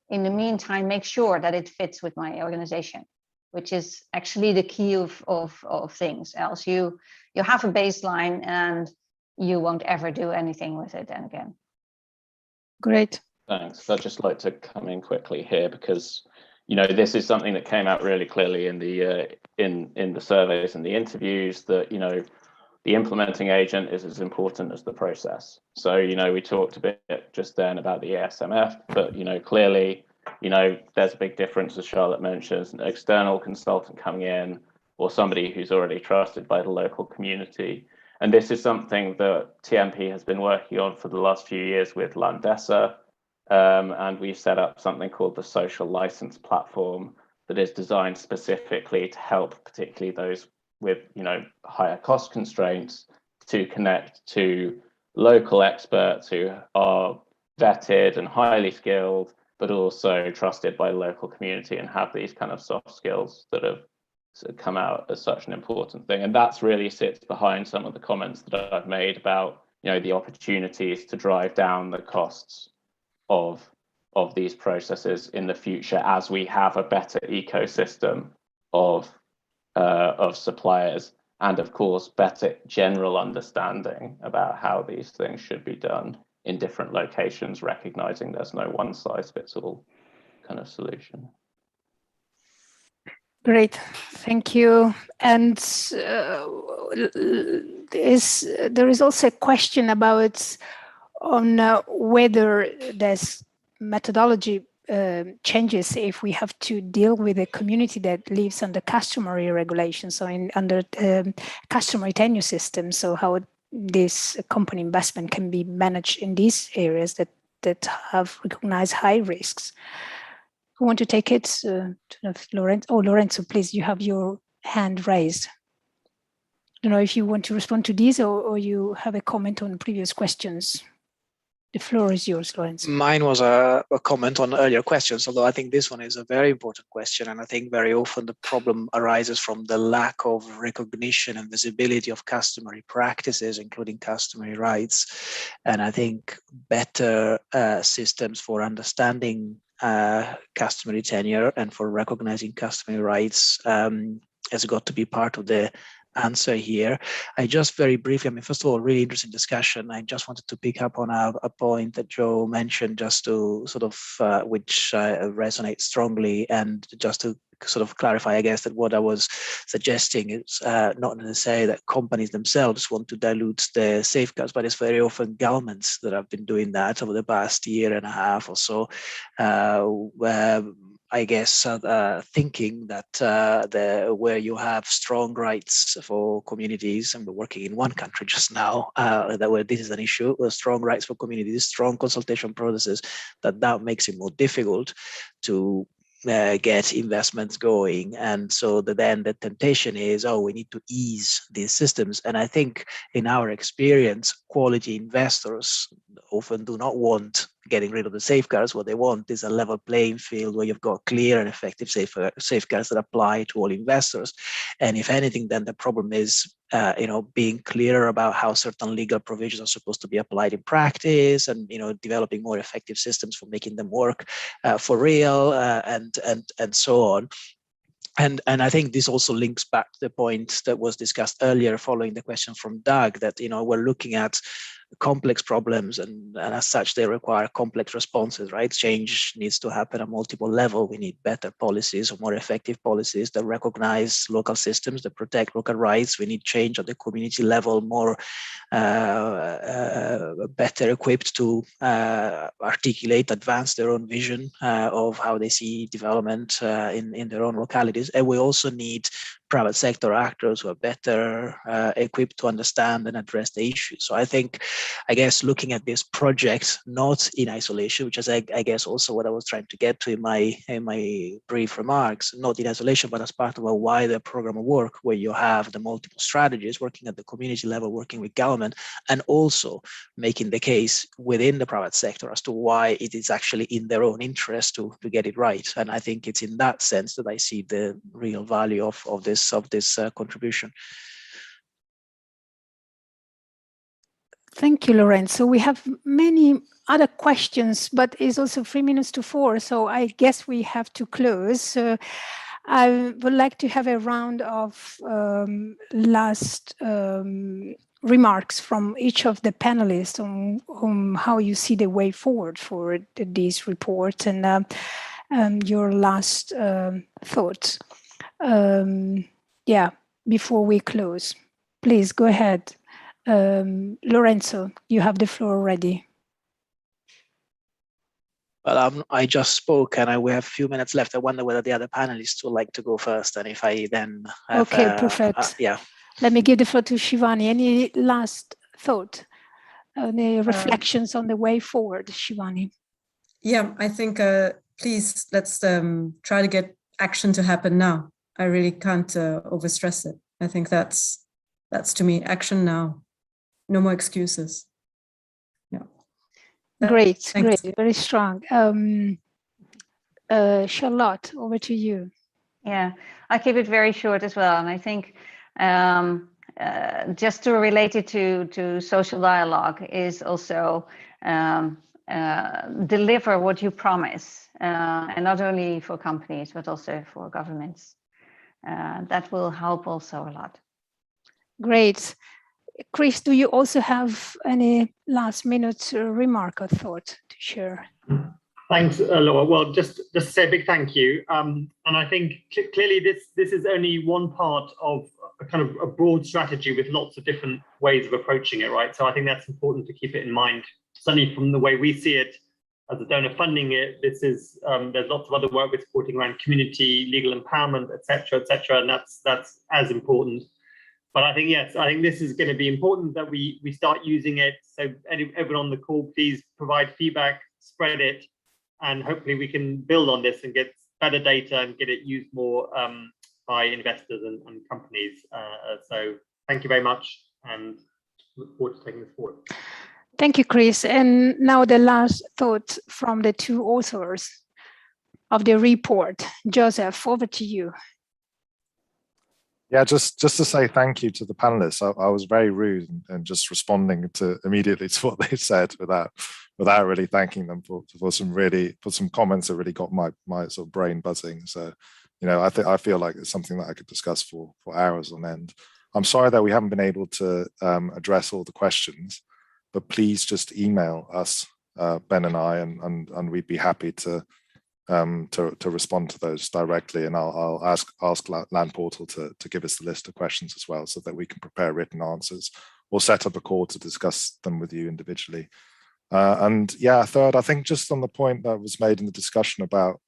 in the meantime, make sure that it fits with my organization, which is actually the key of things. Else you have a baseline and you won't ever do anything with it then again. Great. Thanks. I'd just like to come in quickly here because, this is something that came out really clearly in the in the surveys and the interviews that, the implementing agent is as important as the process. So, we talked a bit just then about the ASMF, but, clearly, there's a big difference, as Charlotte mentions, an external consultant coming in or somebody who's already trusted by the local community. And this is something that TMP has been working on for the last few years with Landesa. And we've set up something called the Social License Platform that is designed specifically to help particularly those with higher cost constraints to connect to local experts who are vetted and highly skilled, but also trusted by the local community and have these kind of soft skills that have come out as such an important thing. And that's really sits behind some of the comments that I've made about the opportunities to drive down the costs of these processes in the future as we have a better ecosystem of suppliers, and of course better general understanding about how these things should be done in different locations, recognizing there's no one size fits all kind of solution. Great, thank you. And there is also a question about on whether there's methodology changes if we have to deal with a community that lives under customary regulations, so under customary tenure system. So how this company investment can be managed in these areas that have recognized high risks. Who want to take it? Lorenzo? Oh, Lorenzo, please, you have your hand raised. I don't know if you want to respond to these or you have a comment on previous questions. The floor is yours, Lorenzo. Mine was a comment on earlier questions, although I think this one is a very important question. And I think very often the problem arises from the lack of recognition and visibility of customary practices, including customary rights. And I think better systems for understanding customary tenure and for recognizing customary rights has got to be part of the answer here. I just very briefly, first of all, really interesting discussion. I just wanted to pick up on a point that Joe mentioned, just to sort of, which resonates strongly, and just to sort of clarify, I guess, that what I was suggesting is not to say that companies themselves want to dilute the safeguards, but it's very often governments that have been doing that over the past year and a half or so, where I guess thinking that where you have strong rights for communities, and we're working in one country just now, that where this is an issue, strong rights for communities, strong consultation processes, that makes it more difficult to get investments going. And so then the temptation is, we need to ease these systems. And I think in our experience, quality investors often do not want getting rid of the safeguards. What they want is a level playing field where you've got clear and effective safeguards that apply to all investors. And if anything, then the problem is being clearer about how certain legal provisions are supposed to be applied in practice, and developing more effective systems for making them work for real, and so on. And I think this also links back to the point that was discussed earlier following the question from Doug, that we're looking at complex problems, and as such they require complex responses, right? Change needs to happen at multiple levels. We need better policies or more effective policies that recognize local systems, that protect local rights. We need change at the community level, more better equipped to articulate, advance their own vision of how they see development in their own localities. And we also need private sector actors who are better equipped to understand and address the issues. So I guess looking at this project not in isolation, which is I guess also what I was trying to get to in my brief remarks, not in isolation, but as part of a wider program of work where you have the multiple strategies working at the community level, working with government, and also making the case within the private sector as to why it is actually in their own interest to get it right. And I think it's in that sense that I see the real value of this contribution. Thank you, Lorenzo. We have many other questions, but it's also 3 minutes to 4, so I guess we have to close. I would like to have a round of last remarks from each of the panelists on how you see the way forward for this report, and your last thoughts. Before we close, please go ahead. Lorenzo, you have the floor already. Well, I just spoke, and we have a few minutes left. I wonder whether the other panelists would like to go first, and if I then have, okay, perfect. Yeah. Let me give the floor to Shivani. Any last thought, any reflections on the way forward, Shivani? Yeah, I think please let's try to get action to happen now. I really can't overstress it. I think that's to me action now. No more excuses. Yeah. Great, Thanks. great, very strong. Charlotte, over to you. Yeah, I keep it very short as well. And I think just to relate it to social dialogue is also deliver what you promise, and not only for companies, but also for governments. That will help also a lot. Great. Chris, do you also have any last minute remark or thought to share? Thanks, Laura. Well, just to say a big thank you. And I think clearly this is only one part of a kind of a broad strategy with lots of different ways of approaching it, right? So I think that's important to keep it in mind. Certainly from the way we see it as a donor funding it, this is there's lots of other work we're supporting around community, legal empowerment, etc., and that's as important. But I think, yes, I think this is going to be important that we start using it. So everyone on the call, please provide feedback, spread it, and hopefully we can build on this and get better data and get it used more by investors and companies. So thank you very much, and look forward to taking this forward. Thank you, Chris. And now the last thought from the two authors of the report. Joseph, over to you. Yeah, just to say thank you to the panelists. I was very rude and just responding immediately to what they said without really thanking them for some comments that really got my sort of brain buzzing. So, I feel like it's something that I could discuss for hours on end. I'm sorry that we haven't been able to address all the questions, but please just email us, Ben and I, and we'd be happy to respond to those directly, and I'll ask Land Portal to give us the list of questions as well, so that we can prepare written answers or set up a call to discuss them with you individually. And yeah, third, I think just on the point that was made in the discussion about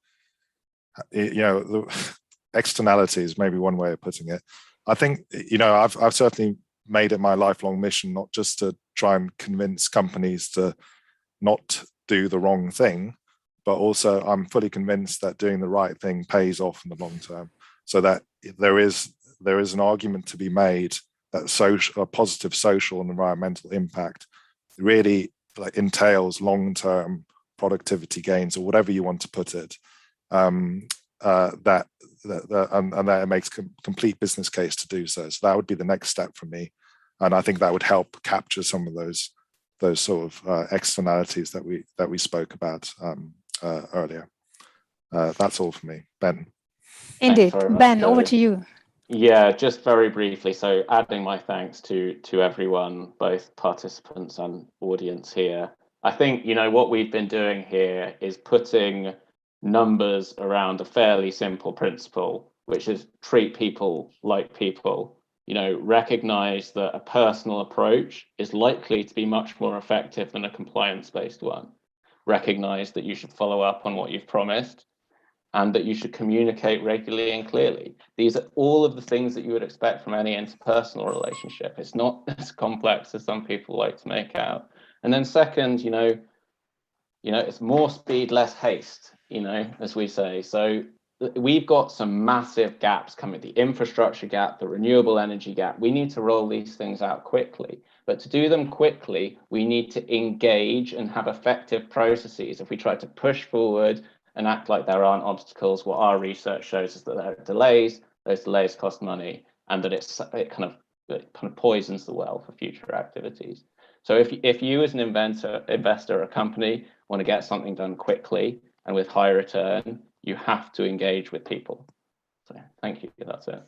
the externalities, maybe one way of putting it. I think I've certainly made it my lifelong mission not just to try and convince companies to not do the wrong thing, but also I'm fully convinced that doing the right thing pays off in the long term, so that there is an argument to be made that a positive social and environmental impact really entails long-term productivity gains, or whatever you want to put it, and that it makes complete business case to do so. So that would be the next step for me, and I think that would help capture some of those sort of externalities that we spoke about earlier. That's all for me, Ben. Indeed, Ben, over to you. Yeah, just very briefly. So adding my thanks to everyone, both participants and audience here. I think, what we've been doing here is putting numbers around a fairly simple principle, which is treat people like people. Recognize that a personal approach is likely to be much more effective than a compliance-based one. Recognize that you should follow up on what you've promised, and that you should communicate regularly and clearly. These are all of the things that you would expect from any interpersonal relationship. It's not as complex as some people like to make out. And then second, it's more speed, less haste, as we say. So we've got some massive gaps coming, the infrastructure gap, the renewable energy gap. We need to roll these things out quickly. But to do them quickly, we need to engage and have effective processes. If we try to push forward and act like there aren't obstacles, what our research shows is that there are delays, those delays cost money, and that it kind of poisons the well for future activities. So if you as an investor or a company want to get something done quickly and with high return, you have to engage with people. So thank you, that's it.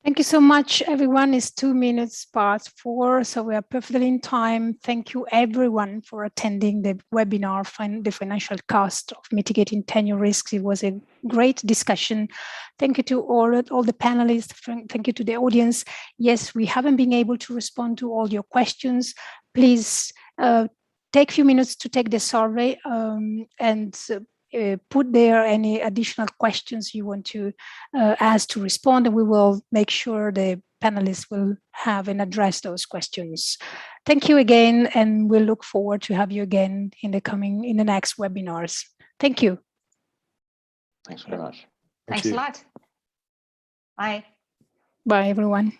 Thank you so much, everyone. It's 2 minutes past 4, so we are perfectly in time. Thank you, everyone, for attending the webinar, The Financial Cost of Mitigating Tenure Risks. It was a great discussion. Thank you to all the panelists. Thank you to the audience. Yes, we haven't been able to respond to all your questions. Please take a few minutes to take the survey and put there any additional questions you want to ask to respond, and we will make sure the panelists will have and address those questions. Thank you again, and we'll look forward to have you again in the next webinars. Thank you. Thanks very much. Thanks a lot. Bye. Bye, everyone.